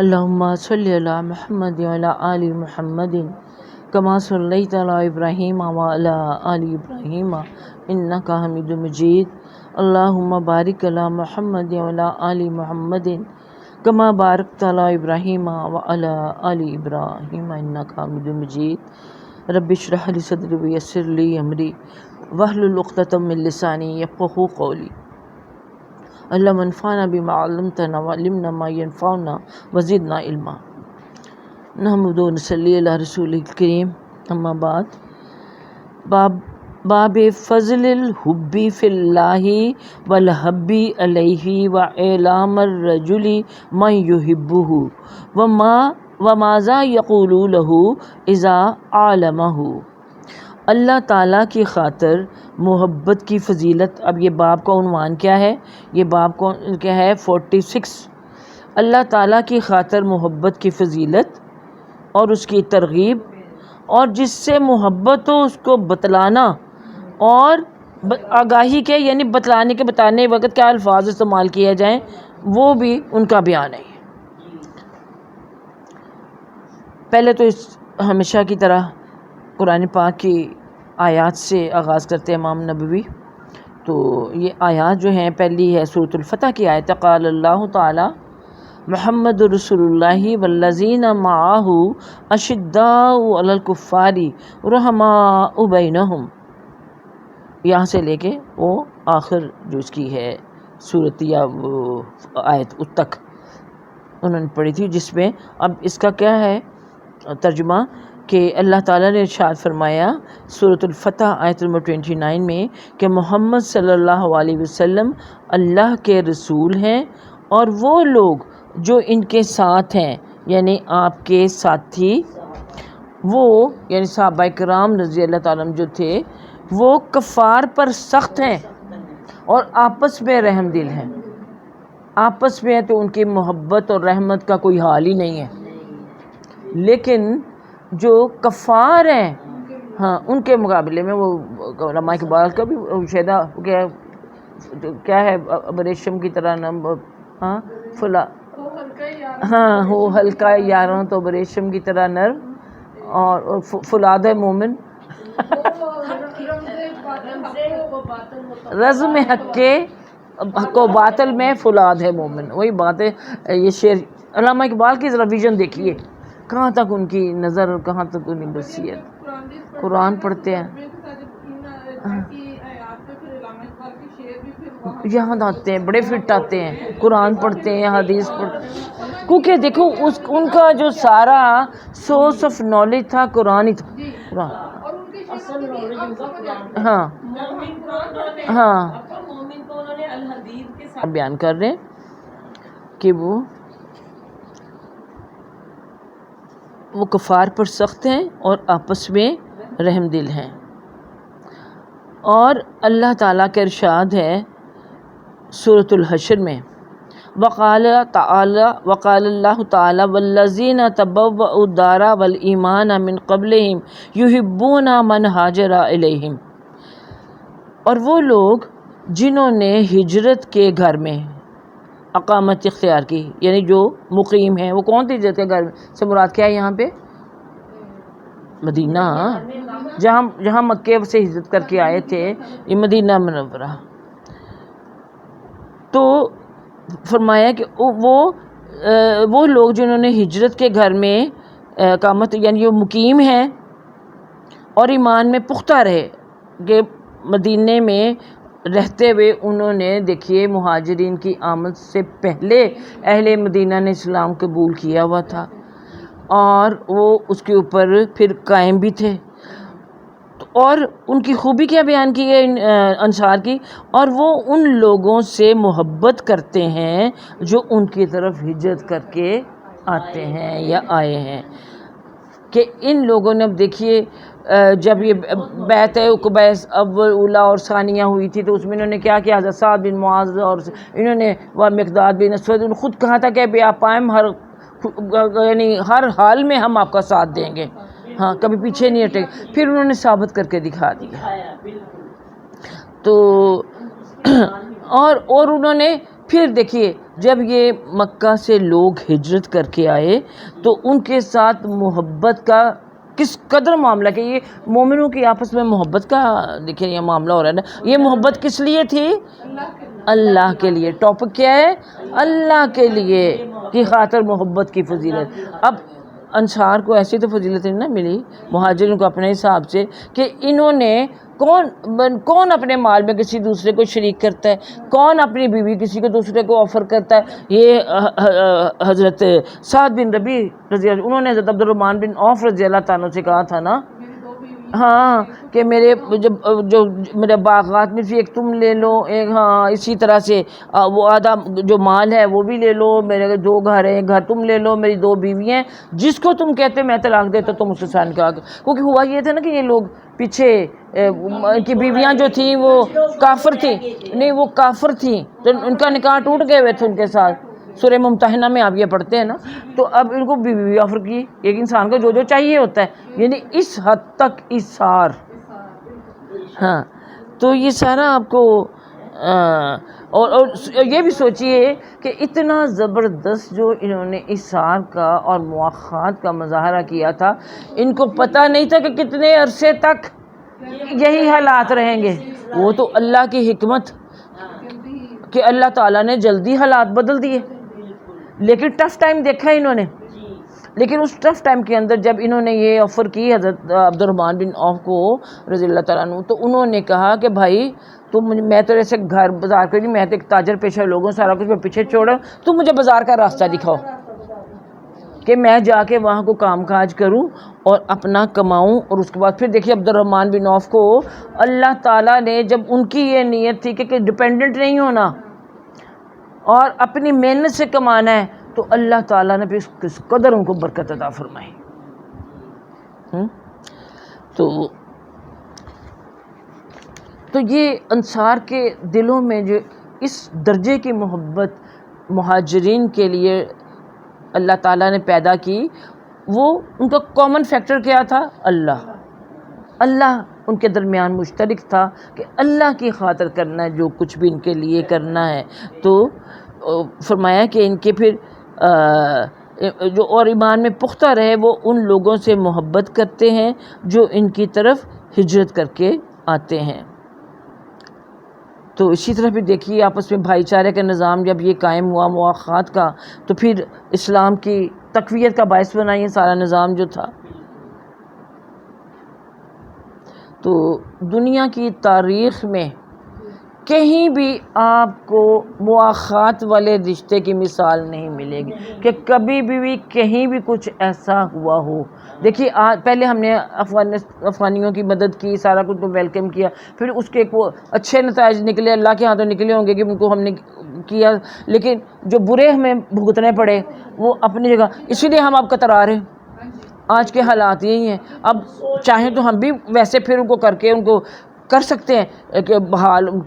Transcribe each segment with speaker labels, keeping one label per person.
Speaker 1: اللہم صلی علی محمد وعلی آل محمد کما صلیت علی ابراہیم وعلی آل ابراہیم انک حمید مجید اللہم بارک علی محمد وعلی آل محمد کما بارکت علی ابراہیم وعلی آل ابراہیم انک حمید مجید رب اشرح لی صدری ویسر لی امری واحلل عقدۃ من لسانی یفقہوا قولی اللہم انفعنا بما علمتنا وعلمنا ما ينفعنا وزدنا علما نحمد و نصلی علی رسول الکریم اما بعد باب فضل الحب فی اللہ والحب علیہ واعلام الرجل من یحبہ وماذا یقول له اذا علمہ۔ اللہ تعالیٰ کی خاطر محبت کی فضیلت۔ اب یہ باب کا عنوان کیا ہے؟ یہ باب کا کیا ہے؟ 46۔ اللہ تعالیٰ کی خاطر محبت کی فضیلت اور اس کی ترغیب، اور جس سے محبت ہو اس کو بتلانا اور آگاہی کے، یعنی بتلانے کے، بتانے وقت کیا الفاظ استعمال کیے جائیں وہ بھی ان کا بیان ہے۔ پہلے تو ہمیشہ کی طرح قرآن پاک کی آیات سے آغاز کرتے ہیں امام نبوی۔ تو یہ آیات جو ہیں، پہلی ہے سورۃ الفتح کی آیت، قال اللہ تعالی محمد رسول اللہ والذین معہ اشداء علی الکفار رحماء بینہم، یہاں سے لے کے وہ آخر جو اس کی ہے سورت یا آیت اس تک انہوں نے پڑھی تھی، جس میں اب اس کا کیا ہے ترجمہ کہ اللہ تعالیٰ نے ارشاد فرمایا سورۃ الفتح آیت نمبر 29 میں کہ محمد صلی اللہ علیہ وسلم اللہ کے رسول ہیں، اور وہ لوگ جو ان کے ساتھ ہیں، یعنی آپ کے ساتھی، وہ یعنی صحابہ کرام رضی اللہ تعالیٰ عنہ جو تھے، وہ کفار پر سخت ہیں اور آپس میں رحم دل ہیں۔ آپس میں تو ان کی محبت اور رحمت کا کوئی حال ہی نہیں ہے، لیکن جو کفار ہیں، ہاں، ان کے مقابلے میں وہ علماء اقبال کا بھی شہدہ کیا ہے، ریشم کی طرح نم، ہاں فلا، ہاں ہو ہلکا یاراں تو ریشم کی طرح نرم، اور فولاد مومن رزم حق کے حق و باطل میں فولاد ہے مومن۔ وہی بات ہے، یہ شعر علامہ اقبال کی ذرا ویژن دیکھیے، کہاں تک ان کی نظر اور کہاں تک ان کی بصیرت۔ قرآن پڑھتے ہیں، یہاں آتے ہیں، بڑے فٹ آتے ہیں، قرآن پڑھتے ہیں، حدیث پڑھتے ہیں، کیونکہ دیکھو ان کا جو سارا سورس آف نالج تھا قرآن ہی تھا۔ قرآن، ہاں ہاں، بیان کر رہے ہیں کہ وہ کفار پر سخت ہیں اور آپس میں رحم دل ہیں۔ اور اللہ تعالیٰ کا ارشاد ہے سورۃ الحشر میں، وقال اللہ تعالی والذین تبوؤا الدار والایمان من قبلہم یحبون من ہاجر الیہم، اور وہ لوگ جنہوں نے ہجرت کے گھر میں اقامت اختیار کی، یعنی جو مقیم ہیں، وہ کون تھی ہجرت کے گھر سے مراد کیا ہے یہاں پہ؟ مدینہ، جہاں مکے سے ہجرت کر کے آئے تھے، یہ مدینہ منورہ۔ تو فرمایا کہ وہ لوگ جنہوں نے ہجرت کے گھر میں اقامت، یعنی جو مقیم ہیں اور ایمان میں پختہ رہے، کہ مدینے میں رہتے ہوئے انہوں نے دیکھیے مہاجرین کی آمد سے پہلے اہل مدینہ نے اسلام قبول کیا ہوا تھا، اور وہ اس کے اوپر پھر قائم بھی تھے، اور ان کی خوبی کیا بیان کی ہے انصار کی، اور وہ ان لوگوں سے محبت کرتے ہیں جو ان کی طرف ہجرت کر کے آتے ہیں یا آئے ہیں۔ کہ ان لوگوں نے، اب دیکھیے جب یہ بیعت عقبہ اول اولا اور ثانیہ ہوئی تھی، تو اس میں انہوں نے کیا کیا؟ حضرت سعد بن معاذ اور انہوں نے وہ مقداد بن اسود، انہوں نے خود کہا تھا کہ بے آپ آئیں، یعنی ہر حال میں ہم آپ کا ساتھ دیں گے، ہاں کبھی پیچھے نہیں ہٹے۔ پھر انہوں نے ثابت کر کے دکھا دیا۔ تو اور انہوں نے پھر دیکھیے جب یہ مکہ سے لوگ ہجرت کر کے آئے تو ان کے ساتھ محبت کا کس قدر معاملہ کہ یہ مومنوں کی آپس میں محبت کا دیکھیں یہ معاملہ ہو رہا ہے نا. یہ محبت کس لیے تھی؟ اللہ کے لیے. ٹاپک کیا ہے؟ اللہ کے لیے کی خاطر محبت کی فضیلت. اب انصار کو ایسی تو فضیلت نہیں نہ ملی مہاجرین کو اپنے حساب سے کہ انہوں نے کون اپنے مال میں کسی دوسرے کو شریک کرتا ہے, کون اپنی بیوی کسی کو دوسرے کو آفر کرتا ہے. یہ حضرت سعد بن ربیع رضی اللہ انہوں نے حضرت عبد الرحمن بن عوف رضی اللہ تعالیٰ سے کہا تھا نا ہاں کہ میرے جو میرے باغات میں سے ایک تم لے لو, ایک ہاں اسی طرح سے وہ آدھا جو مال ہے وہ بھی لے لو, میرے 2 گھر ہیں, گھر تم لے لو, میری 2 بیوی ہیں, جس کو تم کہتے میں طلاق دیتا تم اس سے سائن کرا. کیونکہ ہوا یہ تھا نا کہ یہ لوگ پیچھے کی بیویاں جو تھیں وہ کافر تھیں, نہیں وہ کافر تھیں تو ان کا نکاح ٹوٹ گئے ہوئے تھے ان کے ساتھ. سورہ ممتحنہ میں آپ یہ پڑھتے ہیں نا. تو اب ان کو بیوی آفر کی, ایک انسان کو جو جو چاہیے ہوتا ہے, یعنی اس حد تک اثار. ہاں تو یہ سارا آپ کو اور یہ بھی سوچئے کہ اتنا زبردست جو انہوں نے اثار کا اور مواخات کا مظاہرہ کیا تھا, ان کو پتہ نہیں تھا کہ کتنے عرصے تک یہی حالات رہیں گے. وہ تو اللہ کی حکمت کہ اللہ تعالیٰ نے جلدی حالات بدل دیے, لیکن ٹف ٹائم دیکھا انہوں نے. لیکن اس ٹف ٹائم کے اندر جب انہوں نے یہ آفر کی حضرت عبد الرحمن بن عوف کو رضی اللہ تعالیٰ عنہ, تو انہوں نے کہا کہ بھائی میں تو ایسے گھر بازار کر میں تو ایک تاجر پیشہ لوگوں سارا کچھ میں پیچھے چھوڑا, تم مجھے بازار کا راستہ دکھاؤ کہ میں جا کے وہاں کو کام کاج کروں اور اپنا کماؤں. اور اس کے بعد پھر دیکھیے عبد الرحمن بن عوف کو اللہ تعالیٰ نے, جب ان کی یہ نیت تھی کہ ڈپینڈنٹ نہیں ہونا اور اپنی محنت سے کمانا ہے, تو اللہ تعالیٰ نے پھر کس قدر ان کو برکت عطا فرمائی. تو یہ انصار کے دلوں میں جو اس درجے کی محبت مہاجرین کے لیے اللہ تعالیٰ نے پیدا کی, وہ ان کا کامن فیکٹر کیا تھا؟ اللہ ان کے درمیان مشترک تھا کہ اللہ کی خاطر کرنا ہے جو کچھ بھی ان کے لیے کرنا ہے. تو فرمایا کہ ان کے پھر جو اور ایمان میں پختہ رہے وہ ان لوگوں سے محبت کرتے ہیں جو ان کی طرف ہجرت کر کے آتے ہیں. تو اسی طرح بھی دیکھیے آپس میں بھائی چارے کا نظام جب یہ قائم ہوا مواخات کا, تو پھر اسلام کی تقویت کا باعث بنا یہ سارا نظام جو تھا. تو دنیا کی تاریخ میں کہیں بھی آپ کو مواخات والے رشتے کی مثال نہیں ملے گی کہ کبھی بھی کہیں بھی کچھ ایسا ہوا ہو. دیکھیے پہلے ہم نے افغانیوں کی مدد کی, سارا کچھ کو ویلکم کیا, پھر اس کے اچھے نتائج نکلے, اللہ کے ہاتھوں نکلے ہوں گے کہ ان کو ہم نے کیا, لیکن جو برے ہمیں بھگتنے پڑے وہ اپنی جگہ. اسی لیے ہم اب کترا رہے ہیں. آج کے حالات یہی ہیں. اب چاہیں تو ہم بھی ویسے پھر ان کو کر کے ان کو کر سکتے ہیں کہ بحال ان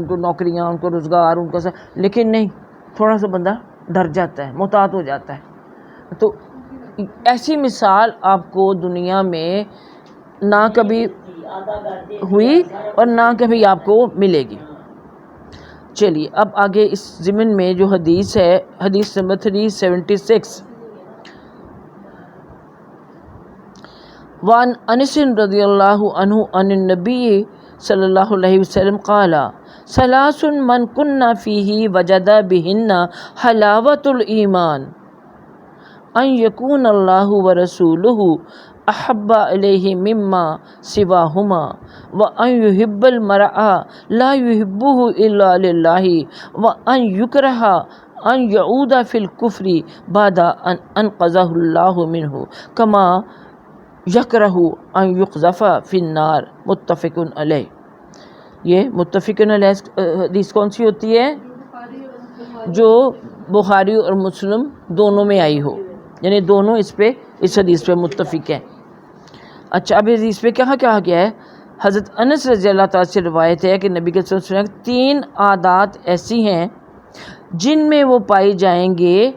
Speaker 1: کو نوکریاں, ان کو روزگار, ان کو لیکن نہیں, تھوڑا سا بندہ ڈر جاتا ہے, محتاط ہو جاتا ہے. تو ایسی مثال آپ کو دنیا میں نہ کبھی ہوئی اور نہ کبھی آپ کو ملے گی. چلیے اب آگے اس ضمن میں جو حدیث ہے, حدیث نمبر 376, وعن انس رضی اللہ عنہ عن النبی صلی اللہ علیہ وسلم قال ثلاث من کن فیہ وجد بہن حلاوۃ الایمان ان یکون اللہ ورسولہ احب الیہ مما سواہما وان یحب المرء لا یحبہ الا للہ وان یکرہ ان یعود فی الکفر بعد ان انقذہ اللہ منہ کما یکرہ ان یقذف فی النار. متفق علیہ. یہ متفق علیہ حدیث کون سی ہوتی ہے؟ جو بخاری اور مسلم دونوں میں آئی ہو, یعنی دونوں اس حدیث پہ متفق ہیں. اچھا اب حدیث پہ کیا کہا گیا ہے؟ حضرت انس رضی اللہ تعالیٰ سے روایت ہے کہ نبی کے صلی اللہ علیہ وسلم 3 عادات ایسی ہیں جن میں وہ پائی جائیں گے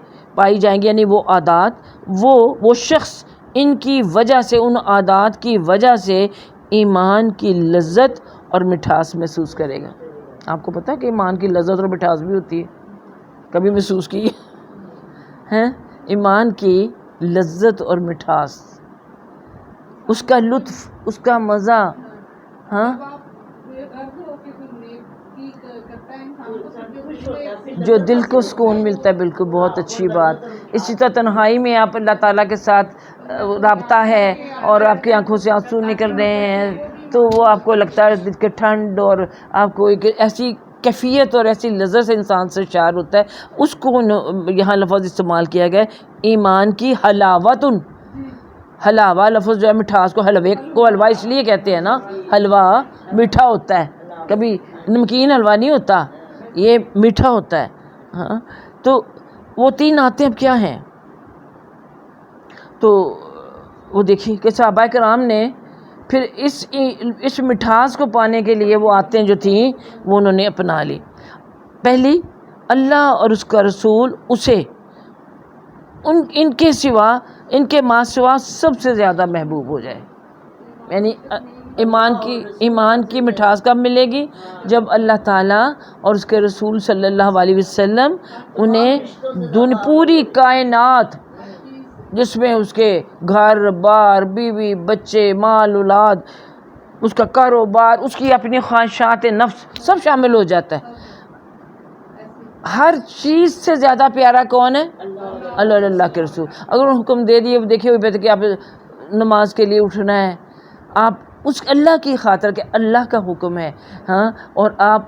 Speaker 1: یعنی وہ عادات وہ شخص ان کی وجہ سے, ان عادات کی وجہ سے ایمان کی لذت اور مٹھاس محسوس کرے گا. آپ کو پتہ ہے کہ ایمان کی لذت اور مٹھاس بھی ہوتی ہے. کبھی محسوس کی ہے؟ ایمان کی لذت اور مٹھاس، اس کا لطف، اس کا مزہ، ہاں جو دل کو سکون ملتا ہے، بالکل بہت اچھی بات۔ اسی طرح تنہائی میں آپ اللہ تعالیٰ کے ساتھ رابطہ ہے اور آپ کی آنکھوں سے آنسو نکل رہے ہیں تو وہ آپ کو لگتا ہے دل کے ٹھنڈ، اور آپ کو ایک ایسی کیفیت اور ایسی لذت سے انسان سے شعار ہوتا ہے، اس کو یہاں لفظ استعمال کیا گیا ہے ایمان کی حلاوتن۔ حلاوہ لفظ جو ہے مٹھاس کو، حلوے کو حلوہ اس لیے کہتے ہیں نا، حلوہ میٹھا ہوتا ہے، کبھی نمکین حلوہ نہیں ہوتا، یہ میٹھا ہوتا ہے۔ ہاں تو وہ تین نعتیں اب کیا ہیں؟ تو وہ دیکھیے کہ صحابہ کرام نے پھر اس مٹھاس کو پانے کے لیے وہ عادتیں جو تھیں وہ انہوں نے اپنا لی۔ پہلی، اللہ اور اس کا رسول اسے ان کے سوا، ان کے ماں سوا سب سے زیادہ محبوب ہو جائے۔ یعنی ایمان کی مٹھاس کب ملے گی؟ جب اللہ تعالیٰ اور اس کے رسول صلی اللہ علیہ وسلم انہیں پوری کائنات، جس میں اس کے گھر بار، بیوی، بچے، مال اولاد، اس کا کاروبار، اس کی اپنی خواہشات نفس سب شامل ہو جاتا ہے۔ ہر چیز سے زیادہ پیارا کون ہے؟ اللہ اللہ کے رسول۔ اگر حکم دے دیے، دیکھیے ہوئے کہ آپ نماز کے لیے اٹھنا ہے، آپ اس اللہ کی خاطر کہ اللہ کا حکم ہے، ہاں، اور آپ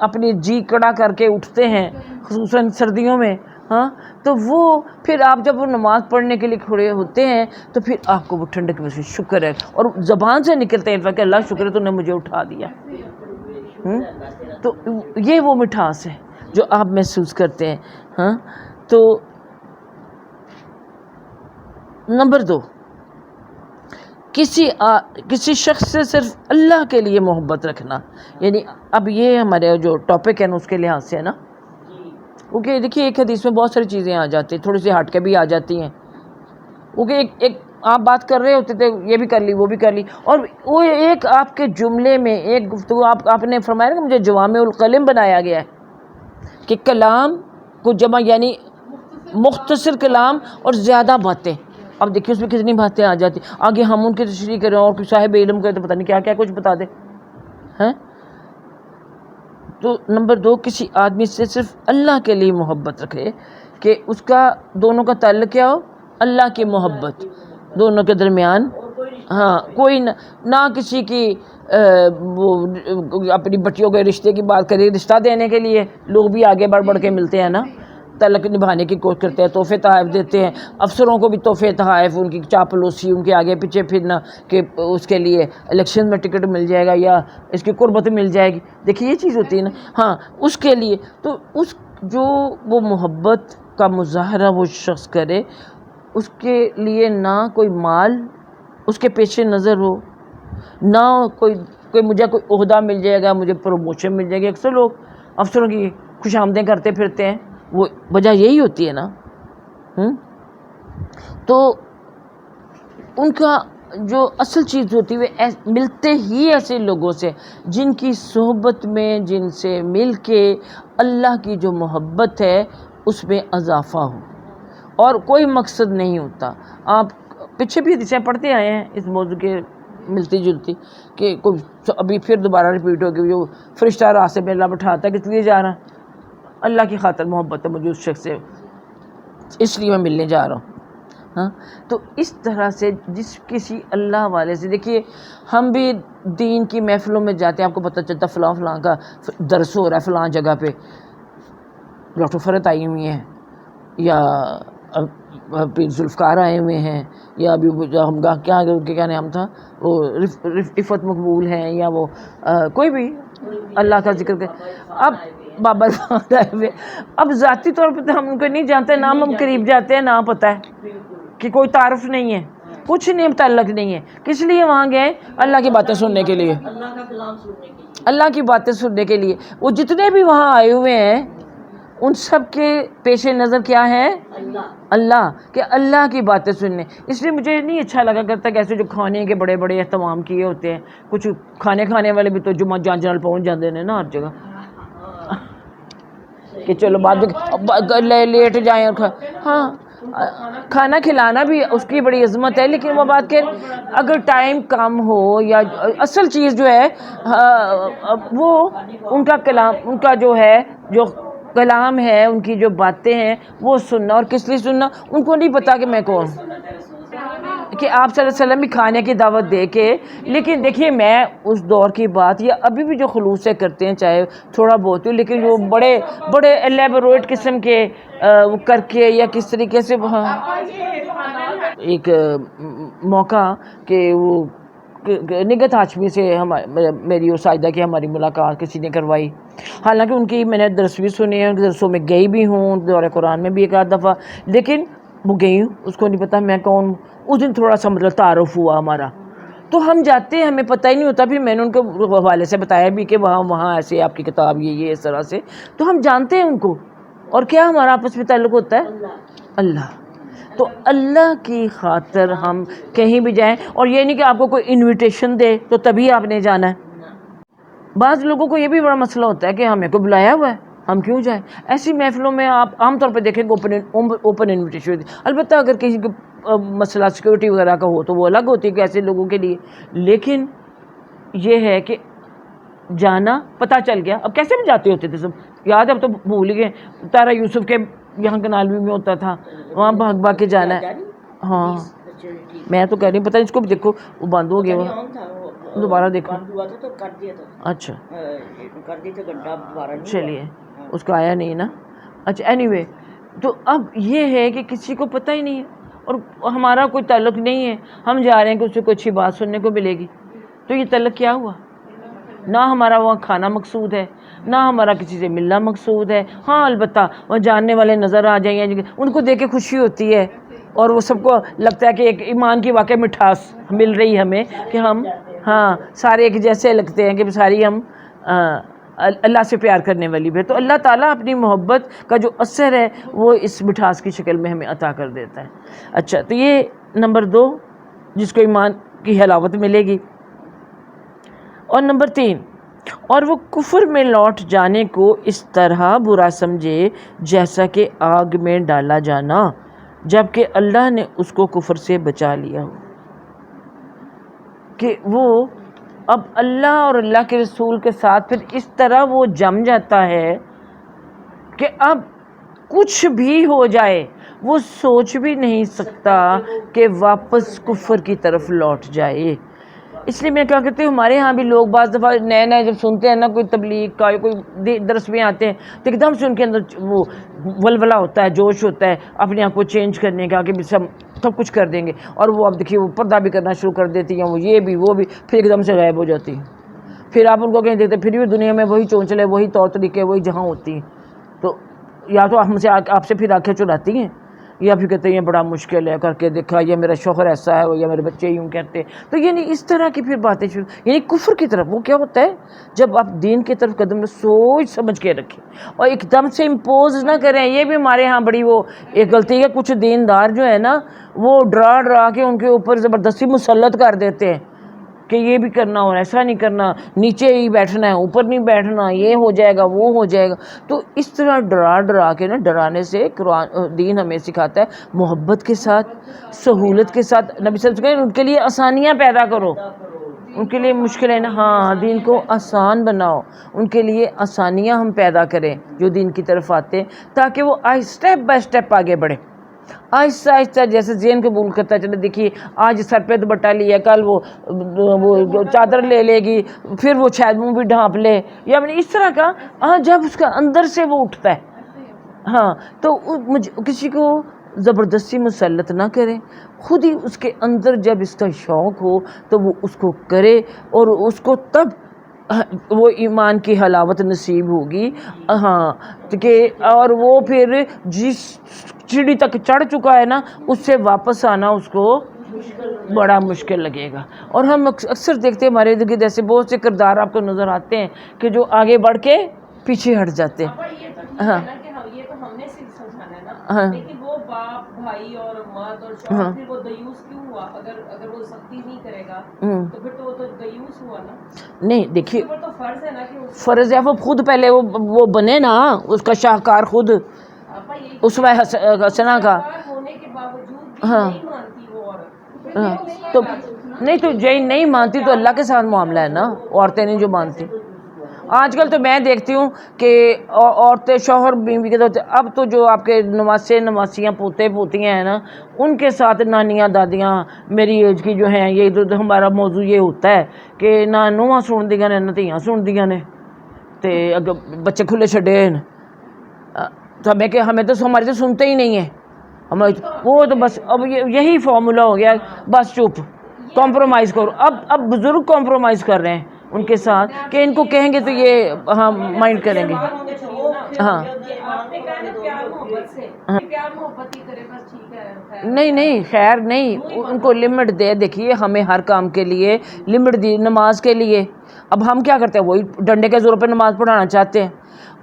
Speaker 1: اپنی جی کڑا کر کے اٹھتے ہیں، خصوصاً سردیوں میں، ہاں، تو وہ پھر آپ جب وہ نماز پڑھنے کے لیے کھڑے ہوتے ہیں تو پھر آپ کو وہ ٹھنڈک میں سے شکر ہے، اور زبان سے نکلتے ہیں کہ اللہ شکر ہے تو نے مجھے اٹھا دیا۔ تو یہ وہ مٹھاس ہے جو آپ محسوس کرتے ہیں۔ ہاں تو نمبر 2، کسی شخص سے صرف اللہ کے لیے محبت رکھنا۔ یعنی اب یہ ہمارے جو ٹاپک ہے نا اس کے لحاظ سے ہے نا، کیونکہ دیکھیے ایک حدیث میں بہت ساری چیزیں آ جاتی ہیں، تھوڑی سی ہٹ کے بھی آ جاتی ہیں، کیونکہ ایک آپ بات کر رہے ہوتے تھے، یہ بھی کر لی وہ بھی کر لی، اور وہ ایک آپ کے جملے میں ایک گفتگو آپ نے فرمایا کہ مجھے جوامع الکلم بنایا گیا ہے کہ کلام کو جمع، یعنی مختصر کلام اور زیادہ باتیں۔ اب دیکھیے اس میں کتنی باتیں آ جاتی، آگے ہم ان کی تشریح کریں اور کوئی صاحب علم کرے تو پتہ نہیں کیا کیا کچھ بتا دے ہیں۔ تو نمبر 2، کسی آدمی سے صرف اللہ کے لیے محبت رکھے کہ اس کا دونوں کا تعلق کیا ہو؟ اللہ کی محبت، دونوں کے درمیان ہاں کوئی نہ کسی کی وہ اپنی بٹیوں کے رشتے کی بات کرے، رشتہ دینے کے لیے لوگ بھی آگے بڑھ بڑھ کے ملتے ہیں نا، تعلق نبھانے کی کوشش کرتے ہیں، تحفے تحائف دیتے ہیں، افسروں کو بھی تحفے تحائف، ان کی چاپلوسی، ان کے آگے پیچھے پھرنا کہ اس کے لیے الیکشن میں ٹکٹ مل جائے گا یا اس کی قربت مل جائے گی، دیکھیے یہ چیز ہوتی ہے نا، ہاں اس کے لیے تو جو وہ محبت کا مظاہرہ وہ شخص کرے، اس کے لیے نہ کوئی مال اس کے پیش نظر ہو، نہ کوئی مجھے کوئی عہدہ مل جائے گا، مجھے پروموشن مل جائے گی۔ اکثر لوگ افسروں کی خوش آمدیں کرتے پھرتے ہیں، وہ وجہ یہی ہوتی ہے نا۔ تو ان کا جو اصل چیز ہوتی ہے وہ ملتے ہی ایسے لوگوں سے جن کی صحبت میں، جن سے مل کے اللہ کی جو محبت ہے اس میں اضافہ ہو، اور کوئی مقصد نہیں ہوتا۔ آپ پیچھے بھی حدیثیں پڑھتے آئے ہیں اس موضوع کے ملتی جلتی کہ کوئی ابھی پھر دوبارہ ریپیٹ ہوگی، جو فرشتہ راستے میں اللہ بٹھاتا ہے کس لیے جا رہا ہے؟ اللہ کی خاطر محبت ہے مجھے اس شخص سے، اس لیے میں ملنے جا رہا ہوں۔ ہاں تو اس طرح سے جس کسی اللہ والے سے، دیکھیے ہم بھی دین کی محفلوں میں جاتے ہیں، آپ کو پتہ چلتا فلاں فلاں کا درس ہو رہا ہے فلاں جگہ پہ، ڈاکٹر فرت آئی ہوئی ہیں، یا پیر ذوالفقار آئے ہوئے ہیں، یا ابھی ہم کیا نام تھا وہ رفت مقبول ہیں، یا وہ کوئی بھی اللہ کا ذکر کرے، اب بابا آئے ہوئے، اب ذاتی طور پہ تو ہم ان کو نہیں جانتے، نام ہم قریب جاتے ہیں، نہ پتہ ہے کہ کوئی تعارف نہیں ہے، کچھ نہیں تعلق نہیں ہے، کس لیے وہاں گئے؟ اللہ کی باتیں سننے کے لیے، اللہ کی باتیں سننے کے لیے۔ وہ جتنے بھی وہاں آئے ہوئے ہیں ان سب کے پیش نظر کیا ہے؟ اللہ، کہ اللہ کی باتیں سننے۔ اس لیے مجھے نہیں اچھا لگا کرتا کہ ایسے جو کھانے کے بڑے بڑے اہتمام کیے ہوتے ہیں، کچھ کھانے والے بھی تو جمعہ جان جنال پہنچ جاتے ہیں نا ہر جگہ، کہ چلو بعد میں لیٹ جائیں اور ہاں کھانا کھلانا بھی اس کی بڑی عظمت ہے، لیکن وہ بات کہ اگر ٹائم کم ہو یا اصل چیز جو ہے وہ ان کا کلام، ان کا جو ہے جو کلام ہے، ان کی جو باتیں ہیں وہ سننا. اور کس لیے سننا؟ ان کو نہیں پتا کہ میں کون، کہ آپ صلی اللہ علیہ وسلم بھی کھانے کی دعوت دے کے. لیکن دیکھیے میں اس دور کی بات یا ابھی بھی جو خلوص سے کرتے ہیں چاہے تھوڑا بہت ہو، لیکن جو بڑے بڑے الیبوریٹ قسم کے کر کے یا کس طریقے سے وہاں ایک موقع کہ وہ نگہت ہاشمی سے میری اور ساجدہ کی ہماری ملاقات کسی نے کروائی. حالانکہ ان کی میں نے درس بھی سنے ہیں، درسوں میں گئی بھی ہوں، دورہ قرآن میں بھی ایک آدھ دفعہ، لیکن وہ گئی ہوں، اس کو نہیں پتا میں کون. اس دن تھوڑا سا مطلب تعارف ہوا ہمارا، تو ہم جاتے ہیں ہمیں پتہ ہی نہیں ہوتا. پھر میں نے ان کے حوالے سے بتایا بھی کہ وہاں ایسے آپ کی کتاب یہ اس طرح سے، تو ہم جانتے ہیں ان کو. اور کیا ہمارا آپس میں تعلق ہوتا ہے؟ اللہ. تو اللہ کی خاطر ہم کہیں بھی جائیں، اور یہ نہیں کہ آپ کو کوئی انویٹیشن دے تو تبھی آپ نے جانا ہے. بعض لوگوں کو یہ بھی بڑا مسئلہ ہوتا ہے کہ ہمیں کو بلایا ہوا ہے ہم کیوں جائیں. ایسی محفلوں میں آپ عام طور پہ دیکھیں گے اوپن انویٹیشن ہوتی ہے. البتہ اگر کسی کو مسئلہ سیکورٹی وغیرہ کا ہو تو وہ الگ ہوتی ہے کہ ایسے لوگوں کے لیے. لیکن یہ ہے کہ جانا پتہ چل گیا. اب کیسے بھی جاتے ہوتے تھے سب یاد ہے، اب تو بھول گئے. طارہ یوسف کے یہاں کنالوی میں ہوتا تھا، وہاں بھاگ بھاگ کے جانا ہے. ہاں میں تو کہہ رہی ہوں پتہ نہیں اس کو بھی دیکھو وہ بند ہو گیا وہ دوبارہ دیکھو. اچھا چلیے اس کا آیا نہیں نا. اچھا اینی وے، تو اب یہ ہے کہ کسی کو پتہ ہی نہیں ہے اور ہمارا کوئی تعلق نہیں ہے. ہم جا رہے ہیں کہ اس سے کوئی اچھی بات سننے کو ملے گی. تو یہ تعلق کیا ہوا؟ نہ ہمارا وہاں کھانا مقصود ہے، نہ ہمارا کسی سے ملنا مقصود ہے. ہاں البتہ وہاں جاننے والے نظر آ جائیں، ان کو دیکھ کے خوشی ہوتی ہے اور وہ سب کو لگتا ہے کہ ایک ایمان کی واقعی مٹھاس مل رہی ہمیں کہ ہم ہاں سارے ایک جیسے لگتے ہیں کہ ساری ہم اللہ سے پیار کرنے والی بھی. تو اللہ تعالیٰ اپنی محبت کا جو اثر ہے وہ اس مٹھاس کی شکل میں ہمیں عطا کر دیتا ہے. اچھا تو یہ نمبر 2 جس کو ایمان کی حلاوت ملے گی. اور نمبر 3، اور وہ کفر میں لوٹ جانے کو اس طرح برا سمجھے جیسا کہ آگ میں ڈالا جانا، جبکہ اللہ نے اس کو کفر سے بچا لیا ہو. کہ وہ اب اللہ اور اللہ کے رسول کے ساتھ پھر اس طرح وہ جم جاتا ہے کہ اب کچھ بھی ہو جائے وہ سوچ بھی نہیں سکتا کہ واپس کفر کی طرف لوٹ جائے. اس لیے میں کیا کہتی ہوں، ہمارے ہاں بھی لوگ بعض دفعہ نئے جب سنتے ہیں نا کوئی تبلیغ کا یا کوئی درس میں آتے ہیں تو ایک دم سے ان کے اندر وہ ولولہ ہوتا ہے، جوش ہوتا ہے اپنے آپ کو چینج کرنے کا کہ سب کچھ کر دیں گے. اور وہ اب دیکھیے وہ پردہ بھی کرنا شروع کر دیتی ہیں، وہ یہ بھی وہ بھی، پھر ایک دم سے غائب ہو جاتی ہیں. پھر آپ ان کو کہیں دیکھتے پھر بھی دنیا میں وہی چونچلے، وہی طور طریقے، وہی جہاں ہوتی ہیں. تو یا تو ہم سے آپ سے پھر آنکھیں چراتی ہیں، یا پھر کہتے ہیں یہ بڑا مشکل ہے کر کے دیکھا، یا میرا شوہر ایسا ہے یا میرے بچے یوں کہتے. تو یعنی اس طرح کی پھر باتیں شروع، یعنی کفر کی طرف. وہ کیا ہوتا ہے جب آپ دین کی طرف قدم سوچ سمجھ کے رکھیں اور ایک دم سے امپوز نہ کریں. یہ بھی ہمارے ہاں بڑی وہ ایک غلطی ہے. کچھ دیندار جو ہے نا وہ ڈرا کے ان کے اوپر زبردستی مسلط کر دیتے ہیں کہ یہ بھی کرنا اور ایسا نہیں کرنا، نیچے ہی بیٹھنا ہے اوپر نہیں بیٹھنا، یہ ہو جائے گا وہ ہو جائے گا. تو اس طرح ڈرا کے نا، ڈرانے سے قرآن دین ہمیں سکھاتا ہے محبت کے ساتھ، سہولت کے ساتھ. نبی صلی اللہ علیہ وسلم ان کے لیے آسانیاں پیدا کرو، ان کے لیے مشکل ہے نا، ہاں دین کو آسان بناؤ. ان کے لیے آسانیاں ہم پیدا کریں جو دین کی طرف آتے ہیں، تاکہ وہ اسٹیپ بائی اسٹیپ آگے بڑھے. آہستہ آہستہ جیسے ذہن قبول کرتا چلے. دیکھیے آج سر پہ دوپٹہ لیا، کل وہ چادر لے گی، پھر وہ شاید منہ بھی ڈھانپ لے، یا اس طرح کا. جب اس کا اندر سے وہ اٹھتا ہے ہاں تو کسی کو زبردستی مسلط نہ کریں. خود ہی اس کے اندر جب اس کا شوق ہو تو وہ اس کو کرے، اور اس کو تب وہ ایمان کی حلاوت نصیب ہوگی. ہاں کہ اور وہ پھر جس سیڑھی تک چڑھ چکا ہے نا اس سے واپس آنا اس کو بڑا مشکل لگے گا. اور ہم اکثر دیکھتے ہیں ہمارے ارد گرد ایسے بہت سے کردار آپ کو نظر آتے ہیں کہ جو آگے بڑھ کے پیچھے ہٹ جاتے ہیں. ہاں لیکن وہ
Speaker 2: باپ بھائی اور مرد اور شوہر پھر وہ دیوس کیوں ہوا؟ اگر وہ سختی نہیں کرے گا تو پھر تو وہ تو دیوس ہوا نا.
Speaker 1: نہیں دیکھیے
Speaker 2: تو فرض ہے نا کہ
Speaker 1: فرض ہے وہ خود پہلے وہ بنے نا اس کا شاہکار خود اس میں حسنا کا
Speaker 2: ہونے کے باوجود بھی نہیں مانتی وہ عورت.
Speaker 1: تو نہیں تو نہیں مانتی تو اللہ کے ساتھ معاملہ ہے نا، عورتیں نہیں جو مانتی. آج کل تو میں دیکھتی ہوں کہ عورتیں شوہر بیوی کے تو اب تو جو آپ کے نواسے نواسیاں پوتے پوتیاں ہیں نا ان کے ساتھ نانیاں دادیاں میری ایج کی جو ہیں یہ تو ہمارا موضوع یہ ہوتا ہے کہ نہ نواں سن دیا نے نہ دھیاں سن دیا نے تے اگر بچے کھلے چھڈے تو ہمیں تو ہماری تو سنتے ہی نہیں ہیں ہمیں وہ تو بس اب یہی فارمولا ہو گیا بس چپ کمپرومائز کرو. اب بزرگ کمپرومائز کر رہے ہیں ان کے ساتھ کہ ان کو کہیں گے تو یہ ہاں مائنڈ کریں گے. ہاں نہیں خیر نہیں ان کو لمٹ دے. دیکھیے ہمیں ہر کام کے لیے لمٹ دی، نماز کے لیے اب ہم کیا کرتے ہیں وہی ڈنڈے کے زور پہ نماز پڑھانا چاہتے ہیں.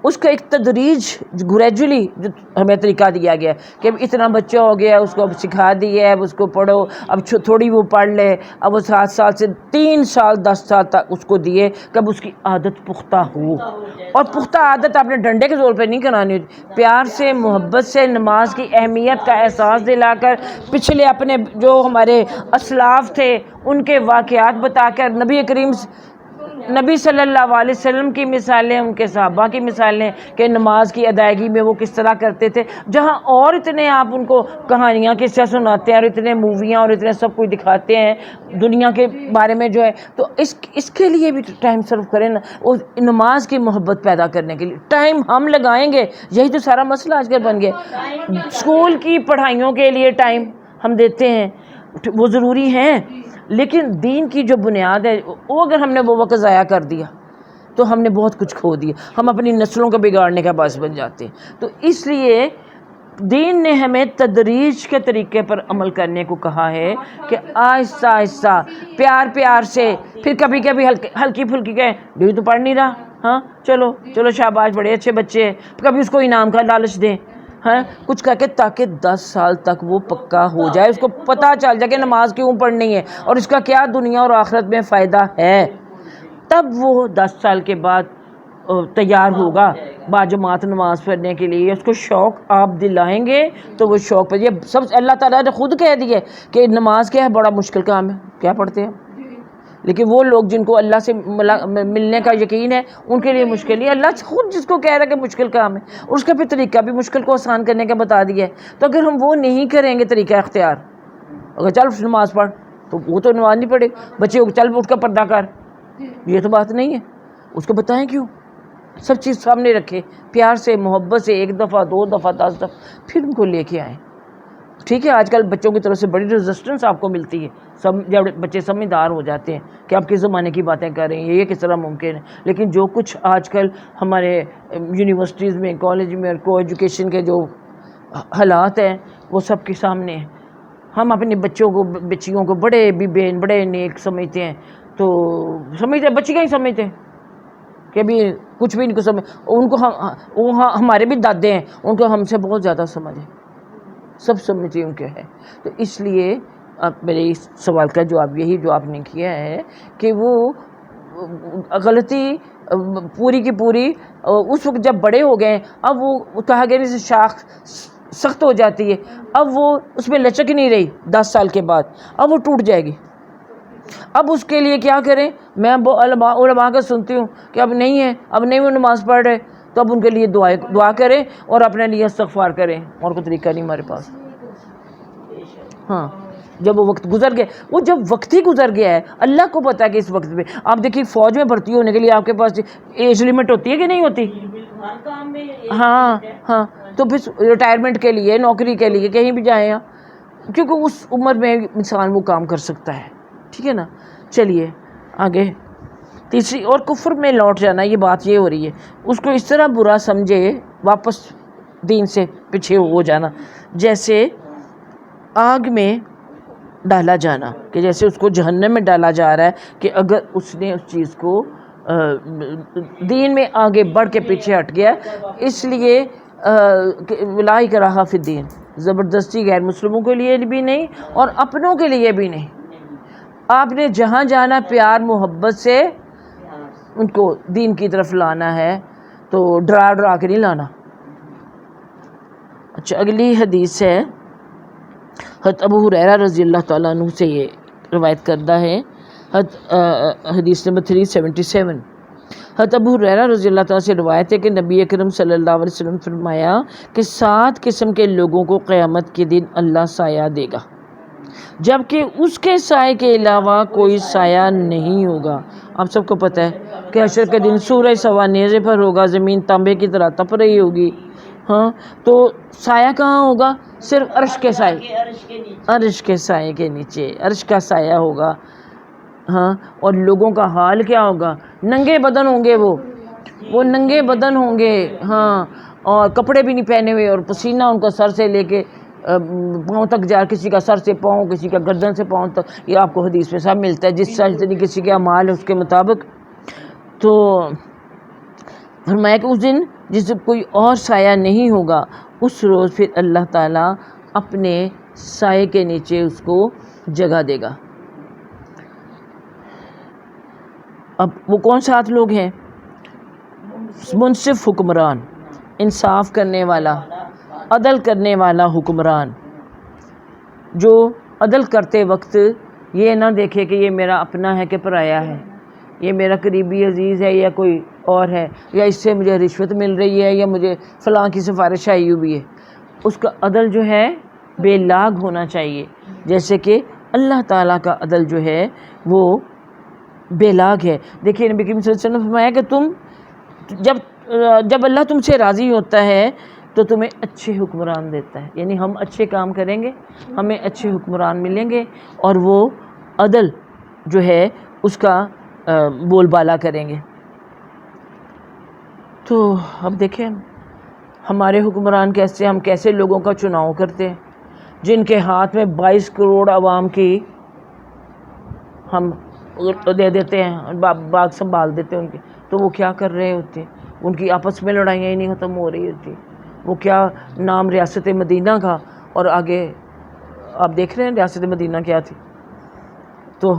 Speaker 1: اس کا ایک تدریج گریجولی جو ہمیں طریقہ دیا گیا کہ اب اتنا بچہ ہو گیا اس کو اب سکھا دیا ہے اب اس کو پڑھو اب تھوڑی وہ پڑھ لے. اب وہ 7 سال سے 3 سال 10 سال تک اس کو دیے کہ اب اس کی عادت پختہ ہو. اور پختہ عادت آپ نے ڈنڈے کے زور پہ نہیں کرانی ہوتی، پیار سے محبت سے نماز کی اہمیت کا احساس دلا کر پچھلے اپنے جو ہمارے اسلاف تھے ان کے واقعات بتا کر نبی صلی اللہ علیہ وسلم کی مثالیں ان کے صحابہ کی مثالیں کہ نماز کی ادائیگی میں وہ کس طرح کرتے تھے. جہاں اور اتنے آپ ان کو کہانیاں قصے سناتے ہیں اور اتنے موویاں اور اتنے سب کچھ دکھاتے ہیں دنیا کے بارے میں جو ہے تو اس کے لیے بھی ٹائم صرف کریں نا. نماز کی محبت پیدا کرنے کے لیے ٹائم ہم لگائیں گے. یہی تو سارا مسئلہ آج کل بن گیا. اسکول کی پڑھائیوں کے لیے ٹائم ہم دیتے ہیں وہ ضروری ہیں لیکن دین کی جو بنیاد ہے وہ اگر ہم نے وہ وقت ضائع کر دیا تو ہم نے بہت کچھ کھو دیا. ہم اپنی نسلوں کو بگاڑنے کا باعث بن جاتے ہیں. تو اس لیے دین نے ہمیں تدریج کے طریقے پر عمل کرنے کو کہا ہے کہ آہستہ آہستہ پیار سے پھر کبھی کبھی ہلکی پھلکی کہیں بھی تو پڑھ نہیں رہا ہاں چلو شاباش بڑے اچھے بچے ہیں کبھی اس کو انعام کا لالچ دیں ہاں کچھ کہہ کے تاکہ 10 سال تک وہ پکا ہو جائے اس کو پتہ چل جائے کہ نماز کیوں پڑھنی ہے اور اس کا کیا دنیا اور آخرت میں فائدہ ہے. تب وہ 10 سال کے بعد تیار ہوگا باجماعت نماز پڑھنے کے لیے. اس کو شوق آپ دلائیں گے تو وہ شوق پہ یہ سب اللہ تعالیٰ نے خود کہہ دیا کہ نماز کیا ہے بڑا مشکل کام ہے کیا پڑھتے ہیں لیکن وہ لوگ جن کو اللہ سے ملنے کا یقین ہے ان کے لیے مشکل نہیں. اللہ خود جس کو کہہ رہا ہے کہ مشکل کام ہے اور اس کا پھر طریقہ بھی مشکل کو آسان کرنے کا بتا دیا ہے. تو اگر ہم وہ نہیں کریں گے طریقہ اختیار اگر چل نماز پڑھ تو وہ تو نماز نہیں پڑھے بچے کو چل اٹھ کا پردہ کر یہ تو بات نہیں ہے. اس کو بتائیں کیوں سب چیز سامنے رکھے پیار سے محبت سے 1 دفعہ 2 دفعہ 10 دفعہ پھر ان کو لے کے آئیں. ٹھیک ہے آج کل بچوں کی طرف سے بڑی ریزسٹنس آپ کو ملتی ہے جب بچے سمجھدار ہو جاتے ہیں کہ آپ کس زمانے کی باتیں کر رہے ہیں یہ کس طرح ممکن ہے. لیکن جو کچھ آج کل ہمارے یونیورسٹیز میں کالج میں اور کو ایجوکیشن کے جو حالات ہیں وہ سب کے سامنے ہیں. ہم اپنے بچیوں کو بڑے بین بڑے نیک سمجھتے ہیں تو سمجھتے بچیاں ہی سمجھتے ہیں کہ ابھی کچھ بھی نہیں کو سمجھ ان کو ہمارے بھی دادے ہیں ان کو ہم سے بہت زیادہ سمجھ ہے سب سمجھے ان کے ہے. تو اس لیے میرے اس سوال کا جواب یہی جو آپ نے کیا ہے کہ وہ غلطی پوری کی پوری اس وقت جب بڑے ہو گئے اب وہ کہا گیا جیسے شاخ سخت ہو جاتی ہے اب وہ اس میں لچک نہیں رہی 10 سال کے بعد اب وہ ٹوٹ جائے گی. اب اس کے لیے کیا کریں میں علماء کا سنتی ہوں کہ اب نہیں ہے اب نہیں وہ نماز پڑھ رہے تو اب ان کے لیے دعا کریں اور اپنے لیے استغفار کریں اور کوئی طریقہ نہیں ہمارے پاس. ہاں جب وہ وقت گزر گیا وہ جب وقت ہی گزر گیا ہے اللہ کو پتا ہے کہ اس وقت پہ آپ دیکھیے فوج میں بھرتی ہونے کے لیے آپ کے پاس ایج لمٹ ہوتی ہے کہ نہیں ہوتی. ہاں تو پھر ریٹائرمنٹ کے لیے نوکری کے لیے کہیں بھی جائیں آپ کیونکہ اس عمر میں انسان وہ کام کر سکتا ہے. ٹھیک ہے نا. چلیے آگے تیسری اور کفر میں لوٹ جانا یہ بات یہ ہو رہی ہے اس کو اس طرح برا سمجھے واپس دین سے پیچھے ہو جانا جیسے آگ میں ڈالا جانا کہ جیسے اس کو جہنم میں ڈالا جا رہا ہے کہ اگر اس نے اس چیز کو دین میں آگے بڑھ کے پیچھے ہٹ گیا اس لیے لا اکراہ فی الدین، زبردستی غیر مسلموں کے لیے بھی نہیں اور اپنوں کے لیے بھی نہیں. آپ نے جہاں جانا پیار محبت سے ان کو دین کی طرف لانا ہے، تو ڈرا کے نہیں لانا. اچھا، اگلی حدیث ہے حضرت ابو ہریرہ رضی اللہ تعالیٰ عنہ سے یہ روایت کردہ ہے. حدیث نمبر 377. حضرت ابو ہریرہ رضی اللہ تعالیٰ سے روایت ہے کہ نبی اکرم صلی اللہ علیہ وسلم فرمایا کہ 7 قسم کے لوگوں کو قیامت کے دن اللہ سایہ دے گا، جبکہ اس کے سائے کے علاوہ کوئی سایہ نہیں ہوگا. آپ سب کو پتہ ہے کہ حشر کے دن سورج سوا نیزے پر ہوگا، زمین تانبے کی طرح تپ رہی ہوگی. ہاں، تو سایہ کہاں ہوگا؟ صرف عرش کے سائے، عرش کے سائے کے نیچے عرش کا سایہ ہوگا. ہاں، اور لوگوں کا حال کیا ہوگا؟ ننگے بدن ہوں گے، وہ ننگے بدن ہوں گے. ہاں، اور کپڑے بھی نہیں پہنے ہوئے، اور پسینہ ان کا سر سے لے کے پاؤں تک جا، کسی کا سر سے پاؤں، کسی کا گردن سے پاؤں تک. یہ آپ کو حدیث میں سب ملتا ہے، جس طرح کسی کے اعمال ہے اس کے مطابق. تو فرمایا کہ اس دن جس کوئی اور سایہ نہیں ہوگا، اس روز پھر اللہ تعالیٰ اپنے سائے کے نیچے اس کو جگہ دے گا. اب وہ کون 7 لوگ ہیں؟ منصف حکمران، انصاف کرنے والا، عدل کرنے والا حکمران، جو عدل کرتے وقت یہ نہ دیکھے کہ یہ میرا اپنا ہے کہ پرایا ہے، یہ میرا قریبی عزیز ہے یا کوئی اور ہے، یا اس سے مجھے رشوت مل رہی ہے یا مجھے فلاں کی سفارش آئی ہوئی ہے. اس کا عدل جو ہے بے لاگ ہونا چاہیے، جیسے کہ اللہ تعالیٰ کا عدل جو ہے وہ بے لاگ ہے. دیکھیے نبی کریم صلی اللہ علیہ وسلم نے فرمایا کہ تم جب اللہ تم سے راضی ہوتا ہے تو تمہیں اچھے حکمران دیتا ہے. یعنی ہم اچھے کام کریں گے، ہمیں اچھے حکمران ملیں گے، اور وہ عدل جو ہے اس کا بول بالا کریں گے. تو اب دیکھیں ہمارے حکمران کیسے، ہم کیسے لوگوں کا چناؤ کرتے ہیں، جن کے ہاتھ میں 22 کروڑ عوام کی ہم دے دیتے ہیں، باغ سنبھال دیتے ہیں ان کے. تو وہ کیا کر رہے ہوتے ہیں؟ ان کی آپس میں لڑائیاں ہی نہیں ختم ہو رہی ہوتی. وہ کیا نام ریاست مدینہ کا، اور آگے آپ دیکھ رہے ہیں ریاست مدینہ کیا تھی. تو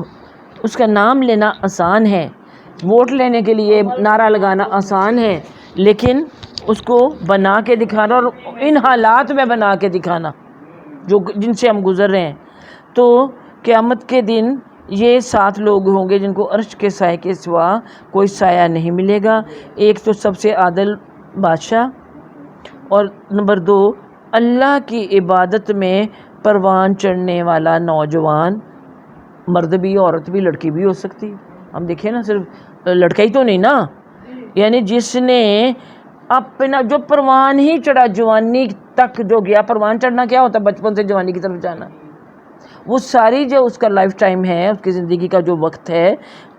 Speaker 1: اس کا نام لینا آسان ہے، ووٹ لینے کے لیے نعرہ لگانا آسان ہے، لیکن اس کو بنا کے دکھانا، اور ان حالات میں بنا کے دکھانا جن سے ہم گزر رہے ہیں. تو قیامت کے دن یہ 7 لوگ ہوں گے جن کو عرش کے سائے کے سوا کوئی سایہ نہیں ملے گا. ایک تو سب سے عادل بادشاہ، اور نمبر 2 اللہ کی عبادت میں پروان چڑھنے والا نوجوان، مرد بھی عورت بھی لڑکی بھی ہو سکتی. ہم دیکھیں نا، صرف لڑکا ہی تو نہیں نا، یعنی جس نے اپنا جو پروان ہی چڑھا، جوانی تک جو گیا. پروان چڑھنا کیا ہوتا ہے؟ بچپن سے جوانی کی طرف جانا. وہ ساری جو اس کا لائف ٹائم ہے، اس کی زندگی کا جو وقت ہے،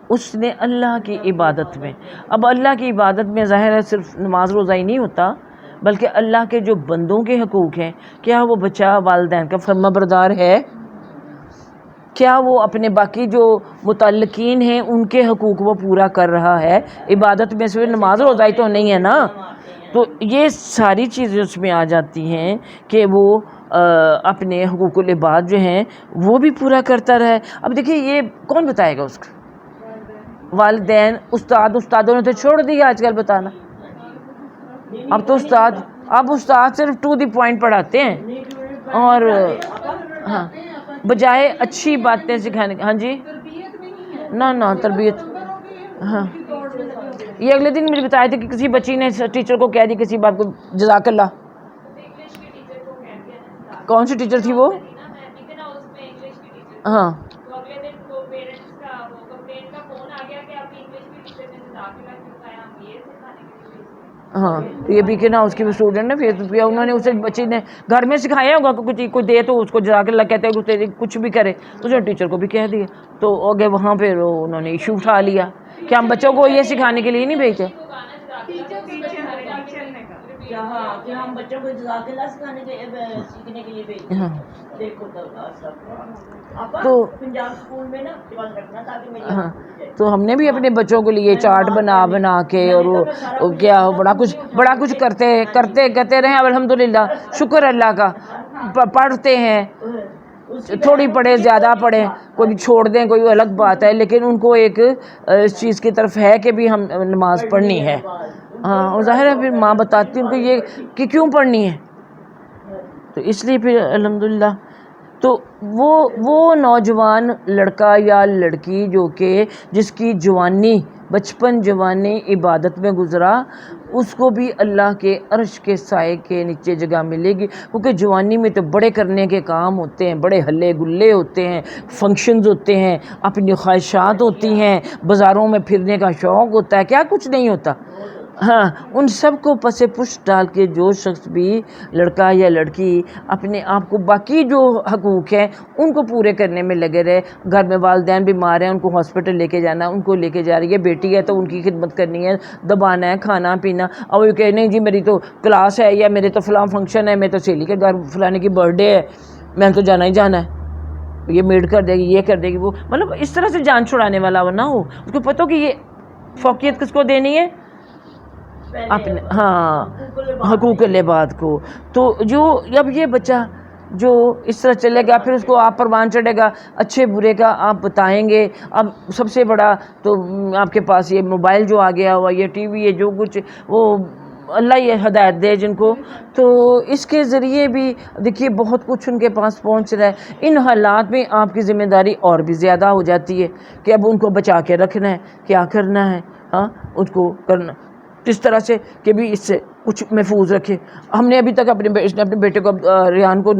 Speaker 1: اس نے اللہ کی عبادت میں. اب اللہ کی عبادت میں ظاہر ہے صرف نماز روزہ ہی نہیں ہوتا، بلکہ اللہ کے جو بندوں کے حقوق ہیں. کیا وہ بچہ والدین کا فرما بردار ہے؟ کیا وہ اپنے باقی جو متعلقین ہیں ان کے حقوق وہ پورا کر رہا ہے؟ عبادت میں صرف نماز روزہ ہی تو نہیں ہے نا. تو یہ ساری چیزیں اس میں آ جاتی ہیں کہ وہ اپنے حقوق العباد جو ہیں وہ بھی پورا کرتا رہے. اب دیکھیے یہ کون بتائے گا اس کو؟ والدین، استادوں نے تو چھوڑ دیا آج کل بتانا. اب تو استاد صرف ٹو دی پوائنٹ پڑھاتے ہیں، اور ہاں بجائے اچھی باتیں سکھانے. ہاں جی، نہ تربیت. ہاں، یہ اگلے دن مجھے بتایا تھا کہ کسی بچی نے ٹیچر کو کہہ دی کسی بات کو، جزاک اللہ. کون سی ٹیچر تھی وہ؟ ہاں ہاں، یہ بھی کہ نا اس کی اسٹوڈنٹ نے فیس بک کیا، انہوں نے اسے بچی نے گھر میں سکھایا ہوگا کہ کوئی دے تو اس کو جزاک اللہ کہتے ہیں، کچھ بھی کرے تو جو ٹیچر کو بھی کہہ دیا. تو آگے وہاں پہ انہوں نے ایشو اٹھا لیا کہ ہم بچوں کو یہ سکھانے کے لیے نہیں بھیجتے.
Speaker 3: کیا ہاں کہ ہم بچوں کو جزاک اللہ سکھانے کے سیکھنے کے لیے بھیجتے ہیں. دیکھو
Speaker 1: تو
Speaker 3: پنجاب اسکول میں نا بند رکھنا تاکہ میری
Speaker 1: ہاں تو ہم نے بھی اپنے بچوں کے لیے چارٹ بنا کے اور وہ کیا بڑا کچھ کرتے رہے. الحمدللہ شکر اللہ کا پڑھتے ہیں, تھوڑی پڑھے زیادہ پڑھیں, کوئی چھوڑ دیں کوئی الگ بات ہے, لیکن ان کو ایک اس چیز کی طرف ہے کہ بھی ہم نماز پڑھنی ہے. ہاں اور ظاہر ہے پھر ماں بتاتی ان کو یہ کہ کیوں پڑھنی ہے, تو اس لیے پھر الحمدللہ. تو وہ نوجوان لڑکا یا لڑکی جو کہ جس کی بچپن جوانی عبادت میں گزرا, اس کو بھی اللہ کے عرش کے سائے کے نیچے جگہ ملے گی, کیونکہ جوانی میں تو بڑے کرنے کے کام ہوتے ہیں, بڑے ہلے گلے ہوتے ہیں, فنکشنز ہوتے ہیں, اپنی خواہشات ہوتی ہیں, بازاروں میں پھرنے کا شوق ہوتا ہے, کیا کچھ نہیں ہوتا. ہاں ان سب کو پس پش ڈال کے جو شخص بھی لڑکا یا لڑکی اپنے آپ کو باقی جو حقوق ہیں ان کو پورے کرنے میں لگے رہے, گھر میں والدین بیمار ہیں ان کو ہاسپٹل لے کے جانا, ان کو لے کے جا رہی ہے, بیٹی ہے تو ان کی خدمت کرنی ہے, دبانا ہے, کھانا پینا, اور یہ کہ نہیں جی میری تو کلاس ہے یا میرے تو فلاں فنکشن ہے, میں تو سہیلی کے گھر فلانے کی برتھ ڈے ہے, میں تو جانا ہی جانا ہے, یہ میڈ کر دے گی, یہ کر دے گی, وہ مطلب اس طرح سے جان چھڑانے والا ہو نہ ہو, اس کو پتہ ہو کہ یہ فوقیت کس کو دینی ہے, اپنے ہاں حقوق العباد کو. تو جو اب یہ بچہ جو اس طرح چلے گا پھر اس کو آپ پروان چڑھے گا, اچھے برے کا آپ بتائیں گے. اب سب سے بڑا تو آپ کے پاس یہ موبائل جو آ گیا ہوا, یہ ٹی وی, یہ جو کچھ, وہ اللہ یہ ہدایت دے جن کو, تو اس کے ذریعے بھی دیکھیے بہت کچھ ان کے پاس پہنچ رہا ہے. ان حالات میں آپ کی ذمہ داری اور بھی زیادہ ہو جاتی ہے کہ اب ان کو بچا کے رکھنا ہے, کیا کرنا ہے, ہاں اس کو کرنا اس طرح سے کہ بھی اس سے کچھ محفوظ رکھے. ہم نے ابھی تک اپنے بیٹے کو ریحان کو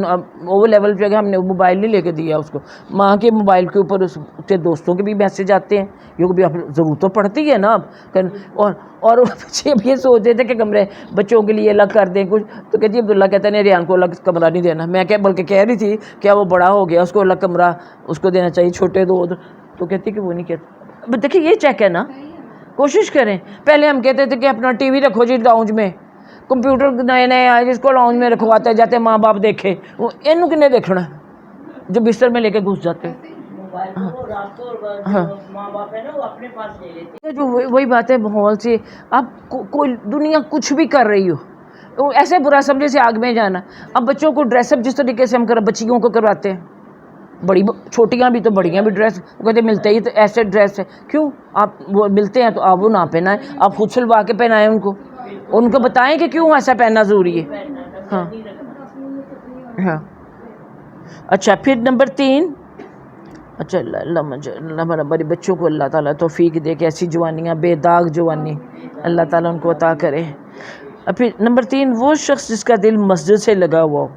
Speaker 1: وہ لیول پہ ہم نے موبائل نہیں لے کے دیا اس کو. ماں کے موبائل کے اوپر اس کے دوستوں کے بھی میسج آتے ہیں, یہ بھی ضرور تو پڑتی ہے نا اب. اور بچے اب یہ سوچ رہے تھے کہ کمرے بچوں کے لیے الگ کر دیں کچھ, تو کہتی عبداللہ کہتا ہے نہیں ریحان کو الگ کمرہ نہیں دینا. میں بلکہ کہہ رہی تھی کیا وہ بڑا ہو گیا, اس کو الگ کمرہ اس کو دینا چاہیے, چھوٹے دو, تو کہتی کہ وہ نہیں کہتا. دیکھیے یہ چیک ہے نا, کوشش کریں. پہلے ہم کہتے تھے کہ اپنا ٹی وی رکھو جی لاؤنج میں, کمپیوٹر نئے آئے جس کو لاؤنج میں رکھواتے جاتے ماں باپ دیکھے, وہ ان کنے دیکھنا جو بستر میں لے کے گھس جاتے. ہاں جو وہی بات ہے ماحول سے. اب کوئی دنیا کچھ بھی کر رہی ہو, ایسے برا سمجھے سے آگ میں جانا. اب بچوں کو ڈریس اپ جس طریقے سے ہم بچیوں کو کرواتے ہیں, بڑی چھوٹیاں بھی تو بڑیاں بھی ڈریس کہتے ملتے ہی تو ایسے ڈریس ہے, کیوں آپ وہ ملتے ہیں تو آپ وہ نہ پہنائیں, آپ خود سلوا کے پہنائیں ان کو بتائیں کہ کیوں ایسا پہننا ضروری ہے. ہاں ہاں اچھا پھر نمبر 3, اچھا اللہ ہمارے بچوں کو اللہ تعالیٰ توفیق دے کہ ایسی جوانیاں بے داغ جوانی اللہ تعالیٰ ان کو عطا کرے. پھر نمبر 3 وہ شخص جس کا دل مسجد سے لگا ہوا ہو.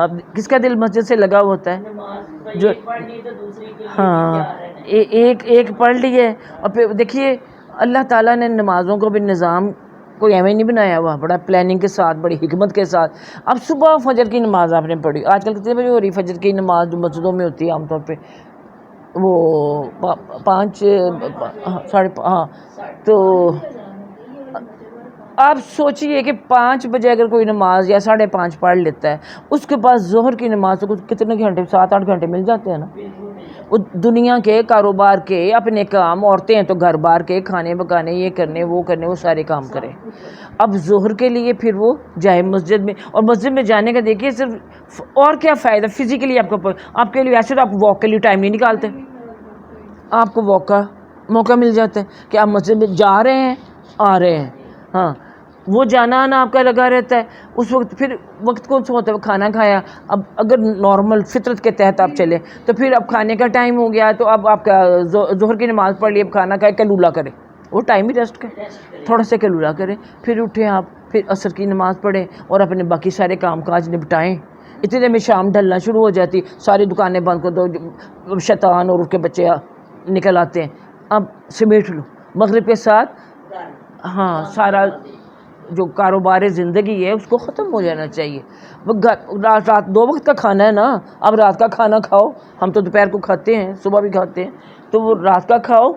Speaker 1: اب کس کا دل مسجد سے لگا ہوا ہوتا ہے جو ہاں ایک پڑھ لی ہے. اور پھر دیکھیے اللہ تعالیٰ نے نمازوں کو بھی نظام کوئی ایویں نہیں بنایا ہوا, بڑا پلاننگ کے ساتھ, بڑی حکمت کے ساتھ. اب صبح فجر کی نماز آپ نے پڑھی, آج کل کتنے بجے ہو رہی فجر کی نماز جو مسجدوں میں ہوتی ہے عام طور پہ, وہ 5 5:30 ہاں. تو آپ سوچئے کہ 5 بجے اگر کوئی نماز یا 5:30 پڑھ لیتا ہے, اس کے بعد ظہر کی نماز تو کتنے گھنٹے, 7-8 گھنٹے مل جاتے ہیں نا. وہ دنیا کے کاروبار کے اپنے کام, عورتیں ہیں تو گھر بار کے کھانے پکانے, یہ کرنے وہ کرنے, وہ سارے کام کریں. اب ظہر کے لیے پھر وہ جائے مسجد میں, اور مسجد میں جانے کا دیکھیے صرف اور کیا فائدہ فزیکلی آپ کے لیے. ایسے تو آپ واک کے لیے ٹائم نہیں نکالتے, آپ کو واک کا موقع مل جاتا ہے کہ آپ مسجد میں جا رہے ہیں آ رہے ہیں. ہاں وہ جانا آنا آپ کا لگا رہتا ہے. اس وقت پھر وقت کون سا ہوتا ہے, کھانا کھایا. اب اگر نارمل فطرت کے تحت آپ چلیں تو پھر اب کھانے کا ٹائم ہو گیا, تو اب آپ کا ظہر کی نماز پڑھ لی, اب کھانا کھائے کلولہ کرے, وہ ٹائم ہی ریسٹ کا, تھوڑا سا کلولہ کریں, پھر اٹھیں آپ, پھر عصر کی نماز پڑھیں اور اپنے باقی سارے کام کاج نپٹائیں. اتنے میں شام ڈھلنا شروع ہو جاتی, ساری دکانیں بند کر دو, شیطان اور اس کے بچے نکل آتے ہیں. اب سمیٹ لو مغرب کے ساتھ, ہاں سارا جو کاروبار زندگی ہے اس کو ختم ہو جانا چاہیے. رات 2 وقت کا کھانا ہے نا, اب رات کا کھانا کھاؤ. ہم تو دوپہر کو کھاتے ہیں, صبح بھی کھاتے ہیں, تو وہ رات کا کھاؤ,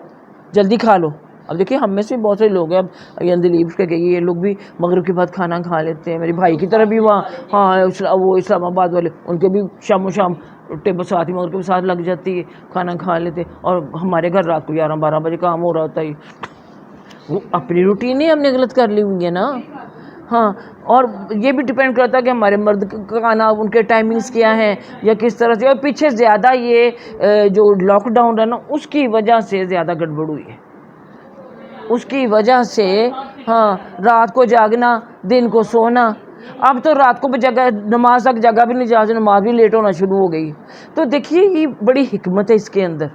Speaker 1: جلدی کھا لو, اب دیکھیے ہم میں سے بہت سے لوگ ہیں، اب یہ دلیپ کے گئی، یہ لوگ بھی مغرب کے بعد کھانا کھا لیتے ہیں، میرے بھائی کی طرح بھی وہاں ہاں وہ اسلام آباد والے ان کے بھی شام و شام ٹیبل ساتھ ہی مغرب کے ساتھ لگ جاتی ہے، کھانا کھا لیتے، اور ہمارے گھر رات کو 11-12 بجے کام ہو رہا ہوتا ہے. وہ اپنی روٹین ہی ہم نے غلط کر لی ہوئی ہے نا. ہاں اور یہ بھی ڈپینڈ کرتا ہے کہ ہمارے مرد کا کھانا ان کے ٹائمنگز کیا ہیں یا کس طرح سے. اور پیچھے زیادہ یہ جو لاک ڈاؤن ہے نا اس کی وجہ سے زیادہ گڑبڑ ہوئی ہے، اس کی وجہ سے. ہاں رات کو جاگنا، دن کو سونا. اب تو رات کو بھی جگہ نماز تک جگہ بھی نہیں، جا سے نماز بھی لیٹ ہونا شروع ہو گئی. تو دیکھیے یہ بڑی حکمت ہے اس کے اندر.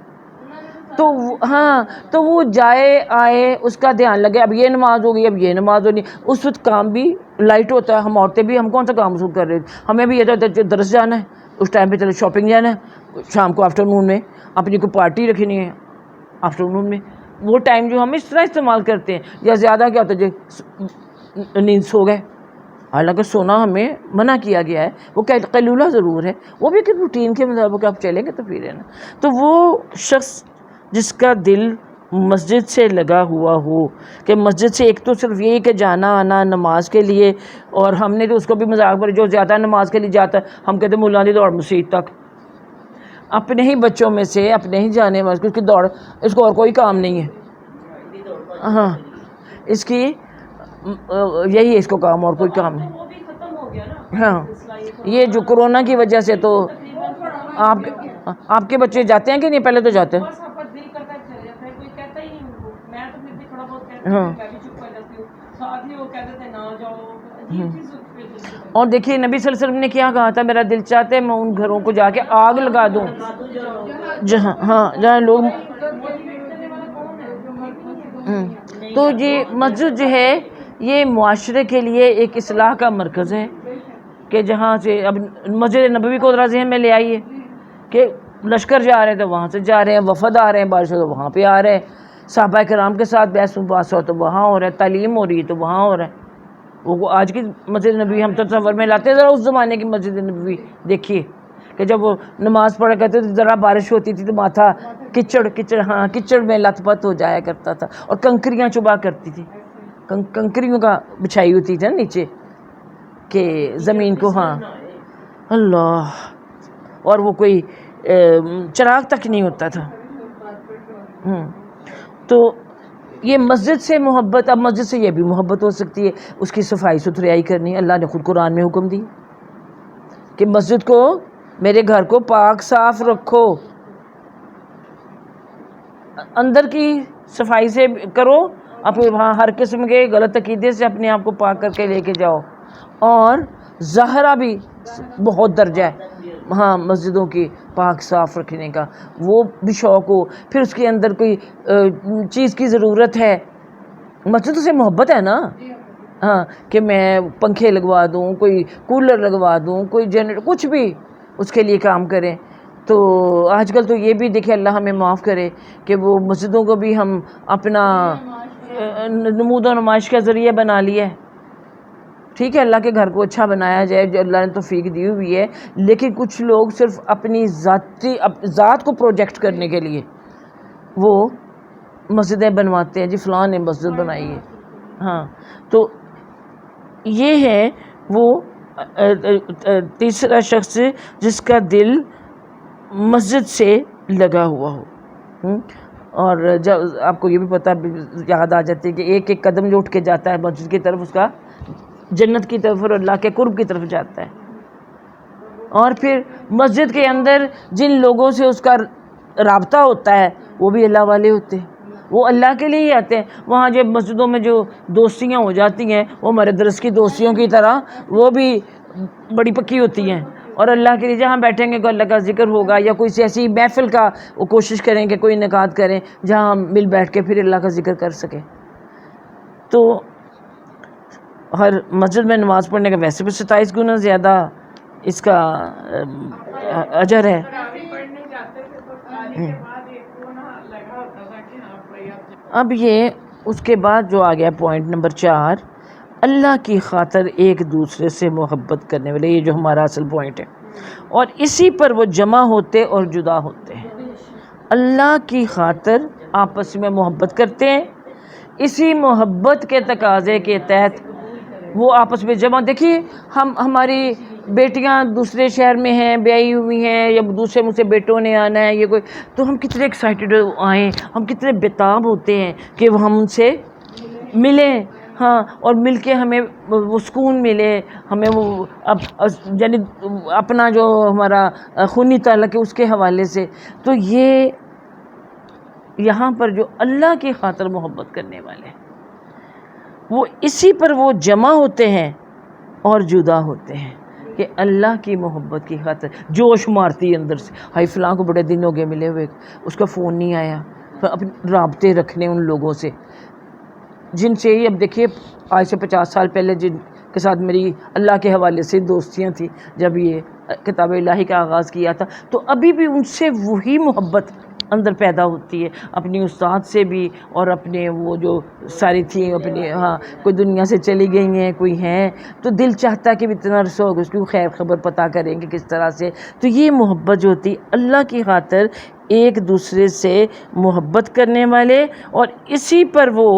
Speaker 1: تو ہاں تو وہ جائے آئے اس کا دھیان لگے، اب یہ نماز ہوگی، اب یہ نماز ہونی. اس وقت کام بھی لائٹ ہوتا ہے، ہم عورتیں بھی ہم کون سا کام شروع کر رہے ہیں. ہمیں بھی یہ تو درس جانا ہے، اس ٹائم پہ چلو شاپنگ جانا ہے، شام کو آفٹر نون میں اپنی کو پارٹی رکھنی ہے آفٹر نون میں. وہ ٹائم جو ہم اس طرح استعمال کرتے ہیں، یا زیادہ کیا ہوتا ہے جی نیند سو گئے. حالانکہ سونا ہمیں منع کیا گیا ہے، وہ قیلولہ ضرور ہے، وہ بھی کہ روٹین کے مطابق آپ چلیں گے تو پھر ہے نا. تو وہ شخص جس کا دل مسجد سے لگا ہوا ہو، کہ مسجد سے ایک تو صرف یہی کہ جانا آنا نماز کے لیے، اور ہم نے تو اس کو بھی مذاق پر جو زیادہ نماز کے لیے جاتا ہے ہم کہتے ہیں مولا دی دوڑ مسجد تک. اپنے ہی بچوں میں سے اپنے ہی جانے والے اس کی دوڑ، اس کو اور کوئی کام نہیں ہے. ہاں اس کی یہی ہے اس کو کام، اور کوئی کام نہیں.
Speaker 2: وہ بھی ختم ہو گیا نا.
Speaker 1: ہاں یہ جو کورونا کی وجہ سے تو آپ کے بچے جاتے ہیں کہ نہیں؟ پہلے تو جاتے ہیں.
Speaker 2: بس آپ کا دل کرتا ہے چلے جاتا ہے، کوئی کہتا ہی نہیں ان کو. میں تو پھر بھی تھوڑا بہت کہتی ہوں، میں بھی چپ کر جاتی ہوں. ساتھ ہی وہ کہتے تھے نہ جاؤ، عجیب چیز ہوتی ہے.
Speaker 1: اور دیکھیے نبی صلی اللہ علیہ وسلم نے کیا کہا تھا، میرا دل چاہتا ہے میں ان گھروں کو جا کے آگ لگا دوں جہاں لوگ. تو یہ مسجد جو ہے یہ معاشرے کے لیے ایک اصلاح کا مرکز ہے، کہ جہاں سے اب مسجد نبوی کو ذرا ذہن میں لے آئیے کہ لشکر جا رہے ہیں تو وہاں سے جا رہے ہیں، وفد آ رہے ہیں بارش تو وہاں پہ آ رہے ہیں، صحابہ کرام کے ساتھ بحث مباحثہ ہو تو وہاں ہو رہا ہے، تعلیم ہو رہی ہے تو وہاں ہو رہا ہے. وہ آج کی مسجد نبوی ہم تصور میں لاتے ہیں، ذرا اس زمانے کی مسجد نبوی دیکھیے کہ جب وہ نماز پڑھا کرتے تھے ذرا بارش ہوتی تھی تو ماتھا کچڑ ہاں کچڑ میں لت پت ہو جایا کرتا تھا، اور کنکریاں چبا کرتی تھی، کنکریوں کا بچھائی ہوتی تھی نا نیچے کہ زمین کو. ہاں اللہ، اور وہ کوئی چراغ تک نہیں ہوتا تھا. تو یہ مسجد سے محبت، اب مسجد سے یہ بھی محبت ہو سکتی ہے، اس کی صفائی ستھرائی کرنی. اللہ نے خود قرآن میں حکم دی کہ مسجد کو، میرے گھر کو پاک صاف رکھو، اندر کی صفائی سے کرو، اب وہاں ہر قسم کے غلط عقیدے سے اپنے آپ کو پاک کر کے لے کے جاؤ. اور ظاہرہ بھی بہت درجہ ہے ہاں مسجدوں کی پاک صاف رکھنے کا، وہ بھی شوق ہو. پھر اس کے اندر کوئی چیز کی ضرورت ہے، مسجد سے محبت ہے نا. ہاں کہ میں پنکھے لگوا دوں، کوئی کولر لگوا دوں، کوئی جنریٹر، کچھ بھی اس کے لیے کام کریں. تو آج کل تو یہ بھی دیکھیں اللہ ہمیں معاف کرے کہ وہ مسجدوں کو بھی ہم اپنا نمود و نمائش کا ذریعہ بنا لیا ہے. ٹھیک ہے اللہ کے گھر کو اچھا بنایا جائے جو اللہ نے توفیق دی ہوئی ہے، لیکن کچھ لوگ صرف اپنی ذات کو پروجیکٹ کرنے کے لیے وہ مسجدیں بنواتے ہیں. جی فلاں نے مسجد بنائی ہے. ہاں تو یہ ہے وہ تیسرا شخص جس کا دل مسجد سے لگا ہوا ہو. اور جب آپ کو یہ بھی پتہ یاد آ جاتی ہے کہ ایک ایک قدم جو اٹھ کے جاتا ہے مسجد کی طرف، اس کا جنت کی طرف اور اللہ کے قرب کی طرف جاتا ہے. اور پھر مسجد کے اندر جن لوگوں سے اس کا رابطہ ہوتا ہے وہ بھی اللہ والے ہوتے ہیں، وہ اللہ کے لیے ہی آتے ہیں. وہاں جب مسجدوں میں جو دوستیاں ہو جاتی ہیں وہ ہمارے درس کی دوستیوں کی طرح وہ بھی بڑی پکی ہوتی ہیں، اور اللہ کے لیے جہاں بیٹھیں گے کوئی اللہ کا ذکر ہوگا یا کوئی ایسی محفل کا وہ کوشش کریں کہ کوئی انعقاد کریں جہاں ہم مل بیٹھ کے پھر اللہ کا ذکر کر سکیں. تو ہر مسجد میں نماز پڑھنے کا ویسے بھی 27 گنا زیادہ اس کا اجر ہے. اب یہ اس کے بعد جو آ گیا پوائنٹ نمبر 4، اللہ کی خاطر ایک دوسرے سے محبت کرنے والے، یہ جو ہمارا اصل پوائنٹ ہے، اور اسی پر وہ جمع ہوتے اور جدا ہوتے ہیں. اللہ کی خاطر آپس میں محبت کرتے ہیں، اسی محبت کے تقاضے کے تحت وہ آپس میں جمع. دیکھیے ہماری بیٹیاں دوسرے شہر میں ہیں، بیائی ہوئی ہیں، یا دوسرے مجھ سے بیٹوں نے آنا ہے، یہ کوئی، تو ہم کتنے ایکسائٹیڈ آئیں، ہم کتنے بےتاب ہوتے ہیں کہ وہ ہم ان سے ملیں. ہاں، اور مل کے ہمیں وہ سکون ملے، ہمیں وہ یعنی اپنا جو ہمارا خونی تعلق ہے اس کے حوالے سے. تو یہ یہاں پر جو اللہ کی خاطر محبت کرنے والے وہ اسی پر وہ جمع ہوتے ہیں اور جدا ہوتے ہیں کہ اللہ کی محبت کی خاطر جوش مارتی ہے اندر سے. ہائی فلاں کو بڑے دن ہو گئے ملے ہوئے، اس کا فون نہیں آیا. اپنے رابطے رکھنے ان لوگوں سے جن سے ہی، اب دیکھیے آج سے 50 سال پہلے جن کے ساتھ میری اللہ کے حوالے سے دوستیاں تھیں جب یہ کتاب الہی کا آغاز کیا تھا، تو ابھی بھی ان سے وہی محبت اندر پیدا ہوتی ہے، اپنی استاد سے بھی، اور اپنے وہ جو ساری تھیں اپنی، ہاں کوئی دنیا سے چلی گئی ہیں، کوئی ہیں، تو دل چاہتا ہے کہ اتنا عرصہ ہوگا اس کی خیر خبر پتہ کریں کہ کس طرح سے. تو یہ محبت جو ہوتی اللہ کی خاطر ایک دوسرے سے محبت کرنے والے، اور اسی پر وہ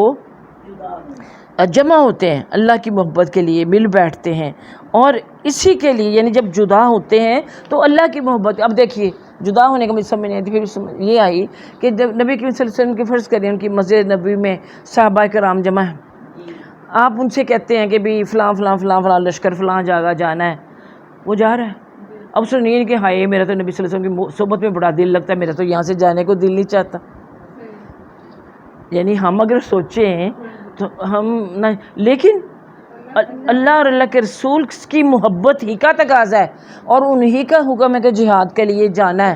Speaker 1: جمع ہوتے ہیں اللہ کی محبت کے لیے، مل بیٹھتے ہیں. اور اسی کے لیے یعنی جب جدا ہوتے ہیں تو اللہ کی محبت. اب دیکھیے جدا ہونے کا مجھے سمجھ نہیں آتی، پھر یہ آئی کہ جب نبی کریم صلی اللہ علیہ وسلم کی فرض کریں ان کی مسجد نبی میں صحابہ کرام جمع ہیں، آپ ان سے کہتے ہیں کہ بھی فلاں فلاں فلاں فلاں لشکر فلاں جگہ جانا ہے، وہ جا رہا ہے. اب اس نے نہیں کہ ہائے میرا تو نبی صلی اللہ علیہ وسلم کی صحبت میں بڑا دل لگتا ہے، میرا تو یہاں سے جانے کو دل نہیں چاہتا. یعنی ہم اگر سوچیں تو ہم نہ، لیکن اللہ اور اللہ کے رسول کی محبت ہی کا تقاضا ہے، اور انہی کا حکم ہے کہ جہاد کے لیے جانا ہے.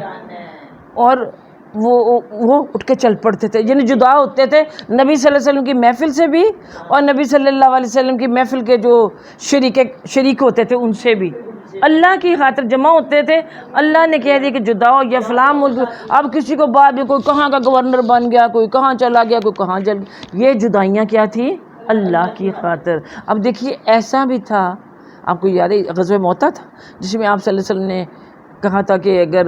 Speaker 1: اور وہ اٹھ کے چل پڑتے تھے، یعنی جدا ہوتے تھے نبی صلی اللہ علیہ وسلم کی محفل سے بھی، اور نبی صلی اللہ علیہ وسلم کی محفل کے جو شریک ہوتے تھے ان سے بھی. اللہ کی خاطر جمع ہوتے تھے. اللہ نے کہہ دیا کہ جدا ہو یا فلاں ملک. اب کسی کو بعد میں کوئی کہاں کا گورنر بن گیا، کوئی کہاں چلا گیا، کوئی کہاں چل گیا. یہ جدائیاں کیا تھیں؟ اللہ کی خاطر. اب دیکھیے ایسا بھی تھا، آپ کو یاد ہے غزوہ موتا تھا جس میں آپ صلی اللہ علیہ وسلم نے کہا تھا کہ اگر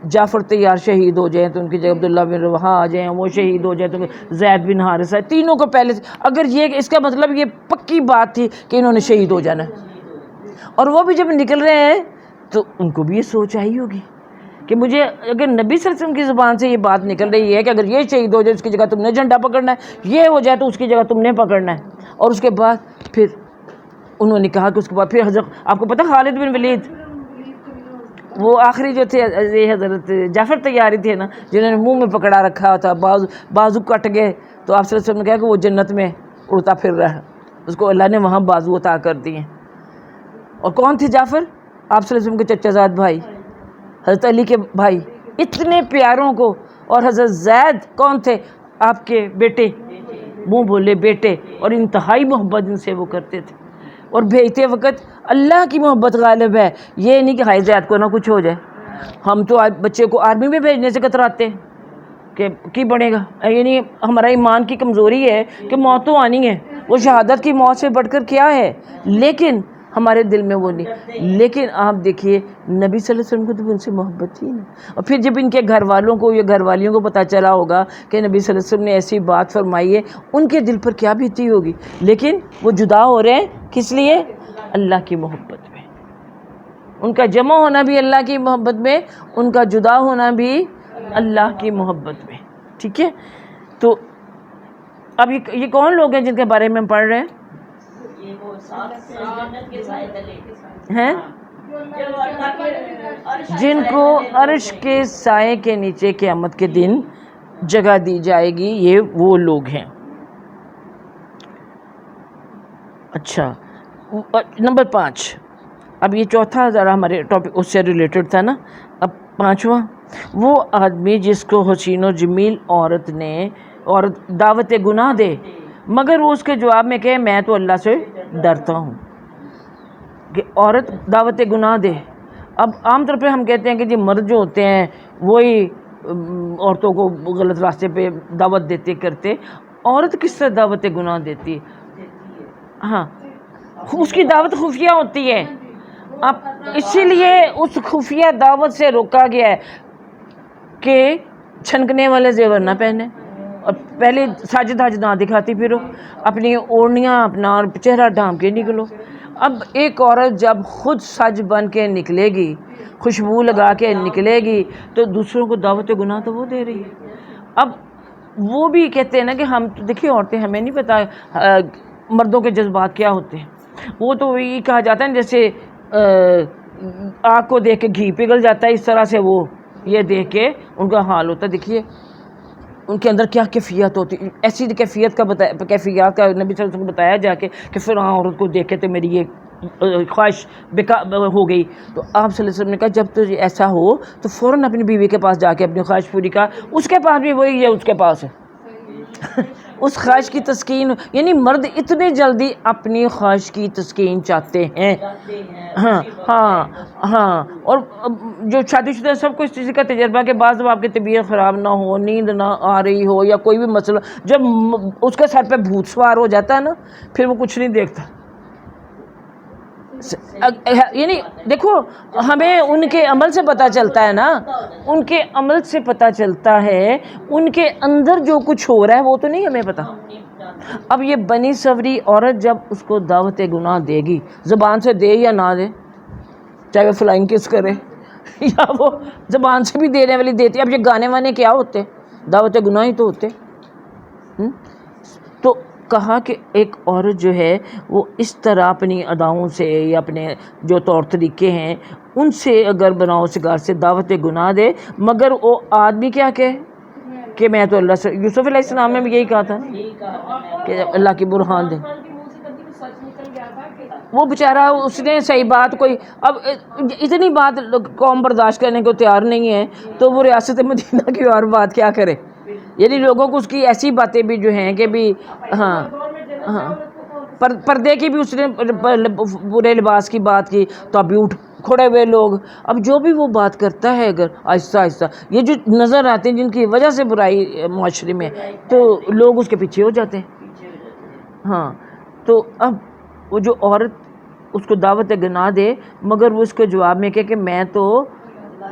Speaker 1: جعفر طیار شہید ہو جائیں تو ان کی جگہ عبداللہ بن رواحہ آ جائیں، وہ شہید ہو جائیں تو زید بن حارثہ، تینوں کو پہلے سے. اگر یہ اس کا مطلب یہ پکی بات تھی کہ انہوں نے شہید ہو جانا، اور وہ بھی جب نکل رہے ہیں تو ان کو بھی یہ سوچ آئی ہوگی کہ مجھے اگر نبی صلی اللہ علیہ وسلم کی زبان سے یہ بات نکل رہی ہے کہ اگر یہ شہید ہو جائے اس کی جگہ تم نے جھنڈا پکڑنا ہے، یہ ہو جائے تو اس کی جگہ تم نے پکڑنا ہے. اور اس کے بعد پھر انہوں نے کہا کہ اس کے بعد پھر حضرت، آپ کو پتہ خالد بن ولید وہ آخری جو تھے حضرت جعفر طیاری تھے نا، جنہوں نے منہ میں پکڑا رکھا تھا، بازو کٹ گئے، تو آپ صلی اللہ علیہ وسلم نے کہا کہ وہ جنت میں اڑتا پھر رہا ہے، اس کو اللہ نے وہاں بازو عطا کر دیے. اور کون تھے جعفر؟ آپ صلی اللہ علیہ وسلم کے چچا زاد بھائی، حضرت علی کے بھائی، اتنے پیاروں کو. اور حضرت زید کون تھے؟ آپ کے بیٹے، منہ بولے بیٹے، اور انتہائی محبت جن سے وہ کرتے تھے. اور بھیجتے وقت اللہ کی محبت غالب ہے، یہ نہیں کہ ہائی زید کو نہ کچھ ہو جائے. ہم تو بچے کو آرمی میں بھیجنے سے کتراتے ہیں کہ کی بنے گا، یعنی ہمارا ایمان کی کمزوری ہے کہ موت تو آنی ہے، وہ شہادت کی موت سے بڑھ کر کیا ہے، لیکن ہمارے دل میں وہ نہیں. لیکن آپ دیکھیے نبی صلی اللہ علیہ وسلم کو تو ان سے محبت تھی نا. اور پھر جب ان کے گھر والوں کو یا گھر والیوں کو پتہ چلا ہوگا کہ نبی صلی اللہ علیہ وسلم نے ایسی بات فرمائی ہے، ان کے دل پر کیا بیتی ہوگی. لیکن وہ جدا ہو رہے ہیں کس لیے؟ اللہ کی محبت میں. ان کا جمع ہونا بھی اللہ کی محبت میں، ان کا جدا ہونا بھی اللہ کی محبت میں. ٹھیک ہے، تو اب یہ کون لوگ ہیں جن کے بارے میں ہم پڑھ رہے ہیں؟ ہیں جن کو عرش کے سائے کے نیچے قیامت کے دن جگہ دی جائے گی، یہ وہ لوگ ہیں. اچھا، نمبر 5. اب یہ چوتھا ذرا ہمارے ٹاپک اس سے ریلیٹڈ تھا نا. اب 5واں، وہ آدمی جس کو حسین و جمیل عورت دعوت گناہ دے مگر وہ اس کے جواب میں کہے میں تو اللہ سے ڈرتا ہوں. کہ عورت دعوت گناہ دے. اب عام طور پہ ہم کہتے ہیں کہ جی مرد جو ہوتے ہیں وہی عورتوں کو غلط راستے پہ دعوت دیتے کرتے. عورت کس طرح دعوت گناہ دیتی ہے؟ ہاں، اس کی دعوت خفیہ ہوتی ہے. اب اسی لیے اس خفیہ دعوت سے روکا گیا ہے کہ چھنکنے والے زیور نہ پہنے اور پہلے ساجد حج نہ دکھاتی پھرو، اپنی اوڑھنیاں اپنا اور چہرہ ڈھانپ کے نکلو۔ اب ایک عورت جب خود سج بن کے نکلے گی، خوشبو لگا کے نکلے گی، تو دوسروں کو دعوت گناہ تو وہ دے رہی ہے۔ اب وہ بھی کہتے ہیں نا کہ ہم دیکھیے عورتیں، ہمیں نہیں پتہ مردوں کے جذبات کیا ہوتے ہیں۔ وہ تو یہ کہا جاتا ہے جیسے آگ کو دیکھ کے گھی پگھل جاتا ہے، اس طرح سے وہ یہ دیکھ کے ان کا حال ہوتا ہے۔ دیکھیے ان کے اندر کیا کیفیت ہوتی، ایسی کیفیت کا نبی صلی اللہ علیہ وسلم کو بتایا جا کے کہ پھر عورت کو دیکھ کے تو میری یہ خواہش ہو گئی۔ تو آپ صلی اللہ علیہ وسلم نے کہا جب تو ایسا ہو تو فوراً اپنی بیوی کے پاس جا کے اپنی خواہش پوری کر، اس کے پاس بھی وہی ہے، اس کے پاس ہے اس خواہش کی تسکین۔ یعنی مرد اتنے جلدی اپنی خواہش کی تسکین چاہتے ہیں۔ ہاں ہاں ہاں، اور جو شادی شدہ سب کو اس چیز کا تجربہ کہ بعض جب آپ کی طبیعت خراب نہ ہو، نیند نہ آ رہی ہو یا کوئی بھی مسئلہ، جب اس کے سر پہ بھوت سوار ہو جاتا ہے نا، پھر وہ کچھ نہیں دیکھتا۔ یعنی دیکھو ہمیں ان کے عمل سے پتہ چلتا ہے نا، ان کے عمل سے پتہ چلتا ہے، ان کے اندر جو کچھ ہو رہا ہے وہ تو نہیں ہمیں پتہ۔ اب یہ بنی سوری عورت جب اس کو دعوت گناہ دے گی، زبان سے دے یا نہ دے، چاہے وہ فلائنگ کس کرے یا وہ زبان سے بھی دینے والی دیتی ہے۔ اب یہ گانے وانے کیا ہوتے، دعوت گناہ ہی تو ہوتے۔ تو کہا کہ ایک عورت جو ہے وہ اس طرح اپنی اداؤں سے یا اپنے جو طور طریقے ہیں ان سے اگر بناؤ سگار سے دعوت گناہ دے، مگر وہ آدمی کیا کہ میں تو اللہ سے، یوسف علیہ السلام نے بھی یہی کہا تھا کہ اللہ کی برہان دے۔ وہ بیچارہ اس نے صحیح بات کوئی، اب اتنی بات قوم برداشت کرنے کو تیار نہیں ہے تو وہ ریاست مدینہ کی اور بات کیا کرے۔ یعنی لوگوں کو اس کی ایسی باتیں بھی جو ہیں کہ بھی ہاں ہاں پردے کی بھی اس نے برے لباس کی بات کی تو ابھی اٹھ کھڑے ہوئے لوگ۔ اب جو بھی وہ بات کرتا ہے اگر آہستہ آہستہ یہ جو نظر آتے ہیں جن کی وجہ سے برائی معاشرے میں، تو لوگ اس کے پیچھے ہو جاتے ہیں۔ ہاں تو اب وہ جو عورت اس کو دعوت گناہ دے مگر وہ اس کے جواب میں کہ میں تو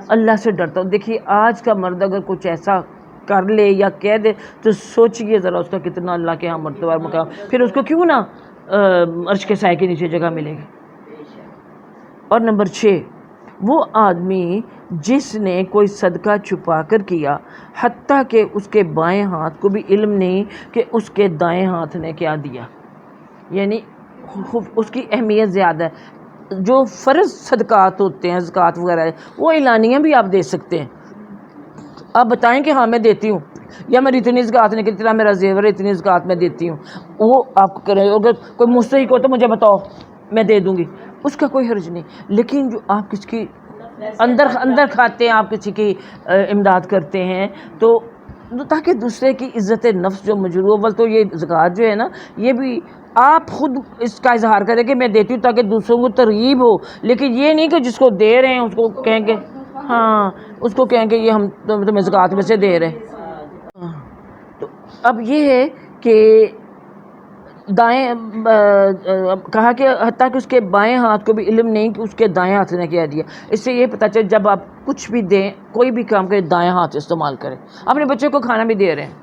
Speaker 1: اللہ سے ڈرتا ہوں۔ دیکھیے آج کا مرد اگر کچھ ایسا کر لے یا کہہ دے تو سوچئے ذرا اس کا کتنا اللہ کے ہاں مرتبہ اور مقام، پھر اس کو کیوں نہ عرش کے سائے کے نیچے جگہ ملے گی۔ اور نمبر 6، وہ آدمی جس نے کوئی صدقہ چھپا کر کیا حتیٰ کہ اس کے بائیں ہاتھ کو بھی علم نہیں کہ اس کے دائیں ہاتھ نے کیا دیا۔ یعنی اس کی اہمیت زیادہ ہے۔ جو فرض صدقات ہوتے ہیں، زکوٰۃ وغیرہ، وہ اعلانیہ بھی آپ دے سکتے ہیں۔ آپ بتائیں کہ ہاں میں دیتی ہوں، یا میری اتنی زکوٰۃ نہیں، اتنا میرا زیور ہے، اتنی زکوٰۃ میں دیتی ہوں، وہ آپ کریں۔ اگر کوئی مستحق ہو تو مجھے بتاؤ، میں دے دوں گی، اس کا کوئی حرج نہیں۔ لیکن جو آپ کسی کی اندر کھاتے ہیں، آپ کسی کی امداد کرتے ہیں، تو تاکہ دوسرے کی عزت نفس جو مجروح، اول تو یہ زکوٰۃ جو ہے نا، یہ بھی آپ خود اس کا اظہار کریں کہ میں دیتی ہوں تاکہ دوسروں کو ترغیب ہو، لیکن یہ نہیں کہ جس کو دے رہے ہیں اس کو کہیں گے ہاں، اس کو کہیں کہ یہ ہم تمہیں زکوٰۃ میں سے دے رہے ہیں۔ تو اب یہ ہے کہ دائیں کہا کہ حتیٰ کہ اس کے بائیں ہاتھ کو بھی علم نہیں کہ اس کے دائیں ہاتھ نے کیا دیا۔ اس سے یہ پتہ چلے جب آپ کچھ بھی دیں، کوئی بھی کام کریں، دائیں ہاتھ استعمال کریں۔ اپنے بچے کو کھانا بھی دے رہے ہیں،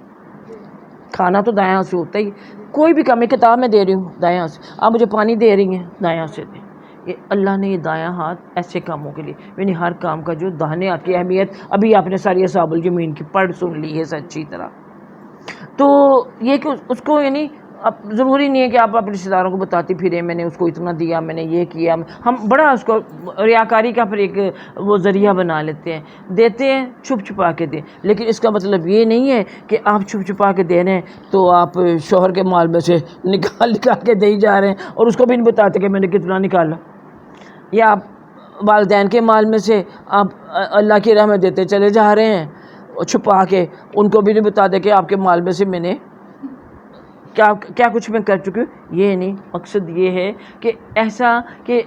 Speaker 1: کھانا تو دائیں ہاتھ سے ہوتا ہی، کوئی بھی کام، میں کتاب میں دے رہی ہوں دائیں ہاتھ سے، آپ مجھے پانی دے رہی ہیں دائیں ہاتھ سے دیں۔ یہ اللہ نے یہ دایاں ہاتھ ایسے کاموں کے لیے، یعنی ہر کام کا جو داہنے ہاتھ کی اہمیت ابھی آپ نے ساری اصحاب الجمین کی پڑھ سن لی ہے اچھی طرح۔ تو یہ کہ اس کو یعنی اب ضروری نہیں ہے کہ آپ اپنے رشتہ داروں کو بتاتی پھریں میں نے اس کو اتنا دیا، میں نے یہ کیا۔ ہم بڑا اس کو ریاکاری کا پھر ایک وہ ذریعہ بنا لیتے ہیں، دیتے ہیں چھپ چھپا کے دیں، لیکن اس کا مطلب یہ نہیں ہے کہ آپ چھپ چھپا کے دے رہے ہیں تو آپ شوہر کے مال میں سے نکال کے دے جا رہے ہیں اور اس کو بھی نہیں بتاتے کہ میں نے کتنا نکالا، یا آپ والدین کے مال میں سے آپ اللہ کی راہ میں دیتے چلے جا رہے ہیں چھپا کے، ان کو بھی نہیں بتاتے کہ آپ کے مال میں سے میں نے کیا کچھ میں کر چکی ہوں۔ یہ نہیں، مقصد یہ ہے کہ ایسا کہ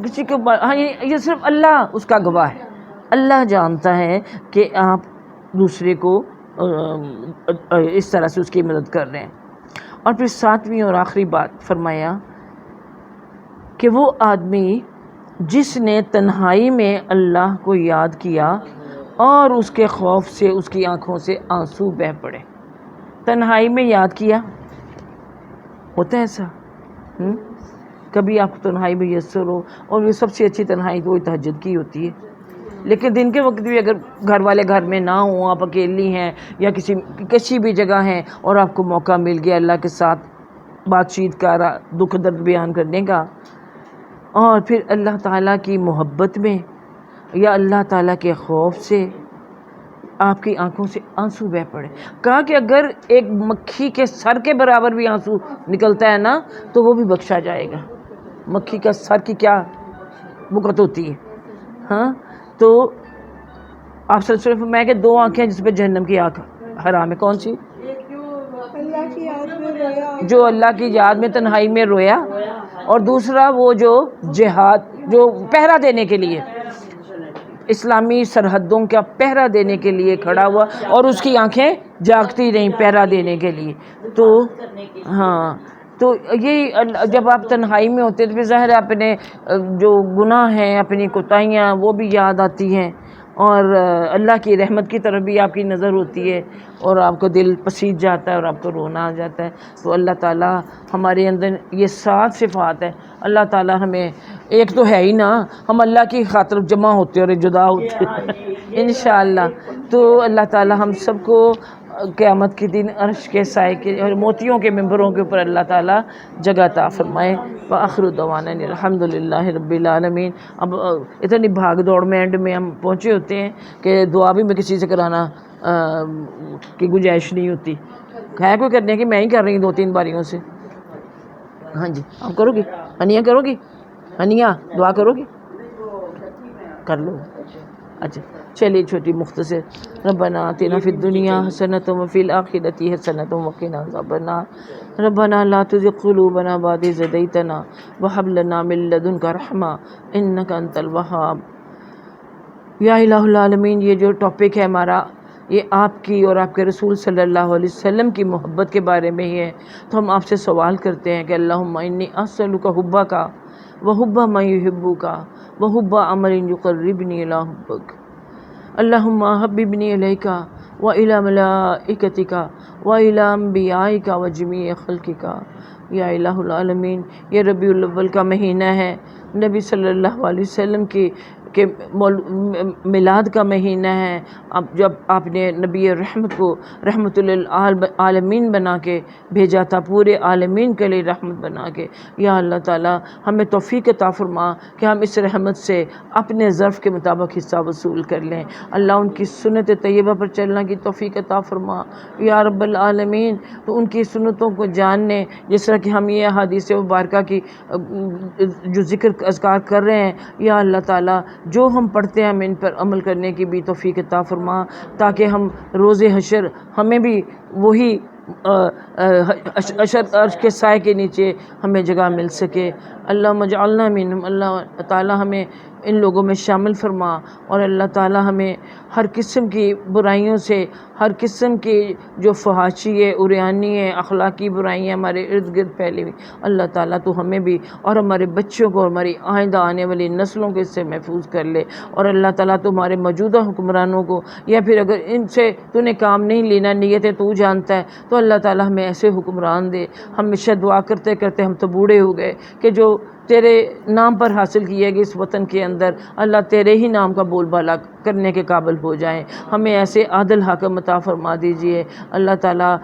Speaker 1: کسی کو ہاں یہ صرف اللہ اس کا گواہ ہے، اللہ جانتا ہے کہ آپ دوسرے کو اس طرح سے اس کی مدد کر رہے ہیں۔ اور پھر 7ویں اور آخری بات فرمایا کہ وہ آدمی جس نے تنہائی میں اللہ کو یاد کیا اور اس کے خوف سے اس کی آنکھوں سے آنسو بہہ پڑے۔ تنہائی میں یاد کیا ہوتا ہے ایسا؟ کبھی آپ کو تنہائی میں یسر ہو، اور یہ سب سے اچھی تنہائی تو تہجد کی ہوتی ہے. لیکن دن کے وقت بھی اگر گھر والے گھر میں نہ ہوں، آپ اکیلی ہیں یا کسی بھی جگہ ہیں اور آپ کو موقع مل گیا اللہ کے ساتھ بات چیت کا، دکھ درد بیان کرنے کا، اور پھر اللہ تعالیٰ کی محبت میں یا اللہ تعالیٰ کے خوف سے آپ کی آنکھوں سے آنسو بہہ پڑے. کہا کہ اگر ایک مکھی کے سر کے برابر بھی آنسو نکلتا ہے نا تو وہ بھی بخشا جائے گا. مکھی کا سر کی کیا بکت ہوتی ہے. ہاں تو آپ صلی اللہ علیہ وسلم فرمایا کہ 2 آنکھیں جس پہ جہنم کی آنکھ حرام ہے. کون سی؟ جو اللہ کی یاد میں تنہائی میں رویا، اور دوسرا وہ جو جہاد، جو پہرا دینے کے لیے، اسلامی سرحدوں کا پہرا دینے کے لیے کھڑا ہوا اور اس کی آنکھیں جاگتی رہیں پہرا دینے کے لیے. تو ہاں، تو یہ جب آپ تنہائی میں ہوتے تو پھر ظاہر اپنے جو گناہ ہیں، اپنی کوتاہیاں، وہ بھی یاد آتی ہیں، اور اللہ کی رحمت کی طرف بھی آپ کی نظر ہوتی ہے، اور آپ کو دل پسیج جاتا ہے اور آپ کو رونا آ جاتا ہے. تو اللہ تعالیٰ ہمارے اندر یہ 7 صفات ہے. اللہ تعالیٰ ہمیں، ایک تو ہے ہی نا، ہم اللہ کی خاطر جمع ہوتے اور جدا ہوتے انشاءاللہ. تو اللہ تعالیٰ ہم سب کو قیامت کے دن عرش کے سائے کے اور موتیوں کے ممبروں کے اوپر اللہ تعالیٰ جگہ عطا فرمائے. وآخر دعوانا الحمدللہ رب العالمین. اب اتنی بھاگ دوڑ میں اینڈ میں ہم پہنچے ہوتے ہیں کہ دعا بھی میں کسی سے کرانا کی گنجائش نہیں ہوتی. ہے کوئی کرنے کی؟ میں ہی کر رہی ہوں 2-3 باریوں سے. ہاں جی، آپ کرو گی؟ ہنیا کرو گی؟ ہنیا دعا کرو گی؟ کر لو. اچھا چلیے، چھوٹی مختصر. ربنا آتنا فی الدنیا حسنۃ وفی الآخرۃ حسنۃ وقنا عذاب النار. ربنا لا تزغ قلوبنا بعد إذ هديتنا وهب لنا من لدنك رحمة إنك أنت الوهاب. یا الہ العالمین، یہ جو ٹاپک ہے ہمارا، یہ آپ کی اور آپ کے رسول صلی اللہ علیہ وسلم کی محبت کے بارے میں ہی ہے. تو ہم آپ سے سوال کرتے ہیں کہ اللہم انی اسألک حبک وحب من یحبک وحب عمل یقربنی الی حبک. اللہم حببنی الیک والی ملائکتک والی انبیائک وجمیع خلقک. یا الہ العالمین، یہ ربیع الاول کا مہینہ ہے، نبی صلی اللہ علیہ وسلم کے میلاد کا مہینہ ہے. اب جب آپ نے نبی رحمت کو رحمت للعالمین بنا کے بھیجا تھا، پورے عالمین کے لیے رحمت بنا کے. یا اللہ تعالیٰ ہمیں توفیق عطا فرما کہ ہم اس رحمت سے اپنے ظرف کے مطابق حصہ وصول کر لیں. اللہ ان کی سنت طیبہ پر چلنے کی توفیق عطا فرما یا رب العالمین. تو ان کی سنتوں کو جاننے، جس طرح کہ ہم یہ احادیث مبارکہ کی جو ذکر اذکار کر رہے ہیں، یا اللہ تعالیٰ جو ہم پڑھتے ہیں ہم ان پر عمل کرنے کی بھی توفیق عطا فرما، تاکہ ہم روز حشر ہمیں بھی وہی عرش کے سائے کے نیچے ہمیں جگہ مل سکے. اللہم اجعلنا منہم. اللہ تعالیٰ ہمیں ان لوگوں میں شامل فرما، اور اللہ تعالیٰ ہمیں ہر قسم کی برائیوں سے، ہر قسم کی جو فحاشی ہے، عریانی ہے، اخلاقی برائیاں ہمارے ارد گرد پھیلی ہوئی، اللہ تعالیٰ تو ہمیں بھی اور ہمارے بچوں کو اور ہماری آئندہ آنے والی نسلوں کو اس سے محفوظ کر لے. اور اللہ تعالیٰ تمہارے موجودہ حکمرانوں کو، یا پھر اگر ان سے تو نے کام نہیں لینا، نیتیں تو جانتا ہے، تو اللہ تعالیٰ ہمیں ایسے حکمران دے. ہمیشہ دعا کرتے کرتے ہم تو بوڑھے ہو گئے کہ جو تیرے نام پر حاصل کیے گئے اس وطن کے اندر، اللہ تیرے ہی نام کا بول بالا کرنے کے قابل ہو جائیں. ہمیں ایسے عادل حاکم عطا فرما دیجئے. اللہ تعالیٰ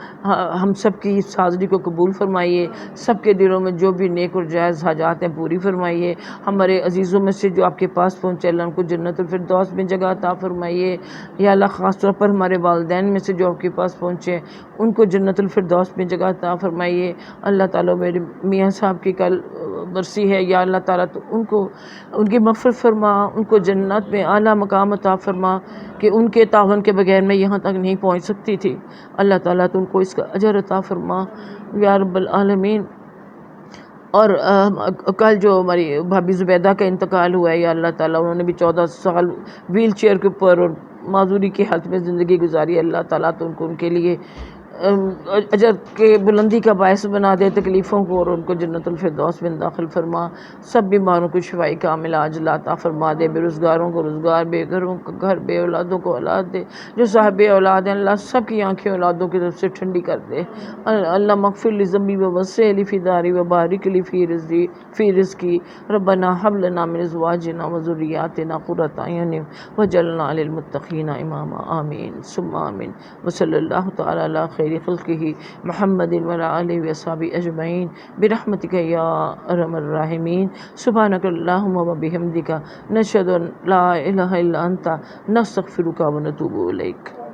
Speaker 1: ہم سب کی اس حاضری کو قبول فرمائیے. سب کے دلوں میں جو بھی نیک اور جائز حاجات ہیں پوری فرمائیے. ہمارے عزیزوں میں سے جو آپ کے پاس پہنچے، اللہ ان کو جنت الفردوس میں جگہ عطا فرمائیے. یا اللہ خاص طور پر ہمارے والدین میں سے جو آپ کے پاس پہنچے، ان کو جنت الفردوس میں جگہ عطا فرمائیے. اللہ تعالیٰ میرے میاں صاحب کی کل برسی ہے، یا اللہ تعالیٰ تو ان کو ان کی مغفرت فرما، ان کو جنت میں اعلیٰ مقام عطا فرما کہ ان کے تعاون کے بغیر میں یہاں تک نہیں پہنچ سکتی تھی. اللہ تعالیٰ تو ان کو اس کا اجر عطا فرما یا رب العالمین. اور کل جو ہماری بھابی زبیدہ کا انتقال ہوا ہے، یا اللہ تعالیٰ انہوں نے بھی 14 سال ویل چیئر کے اوپر اور معذوری کی حالت میں زندگی گزاری. اللہ تعالیٰ تو ان کو ان کے لیے اجر کے بلندی کا باعث بنا دے تکلیفوں کو، اور ان کو جنت الفردوس میں داخل فرما. سب بیماروں کو شفائی کامل عاجل عطا فرما دے. بے روزگاروں کو روزگار، بے گھروں کو گھر، بے اولادوں کو اولاد دے. جو صاحب اولاد ہیں اللہ سب کی آنکھیں اولادوں کی طرف سے ٹھنڈی کر دے. اللہ مغفر لی ذنبی و وسع لی فی داری و بارک لی فی رزقی. ربنا حب لنا من ازواجنا و ذریاتنا قرۃ اعین واجعلنا للمتقین اماما. آمین ثم آمین. وصلی اللہ تعالی علی خیر خلقہ محمد وعلی آلہ وصحبہ اجمعین برحمتک یا ارحم الراحمین. سبحانک اللہم و بحمدک نشہد ان لا الہ الا انت نستغفرک و نتوب الیک.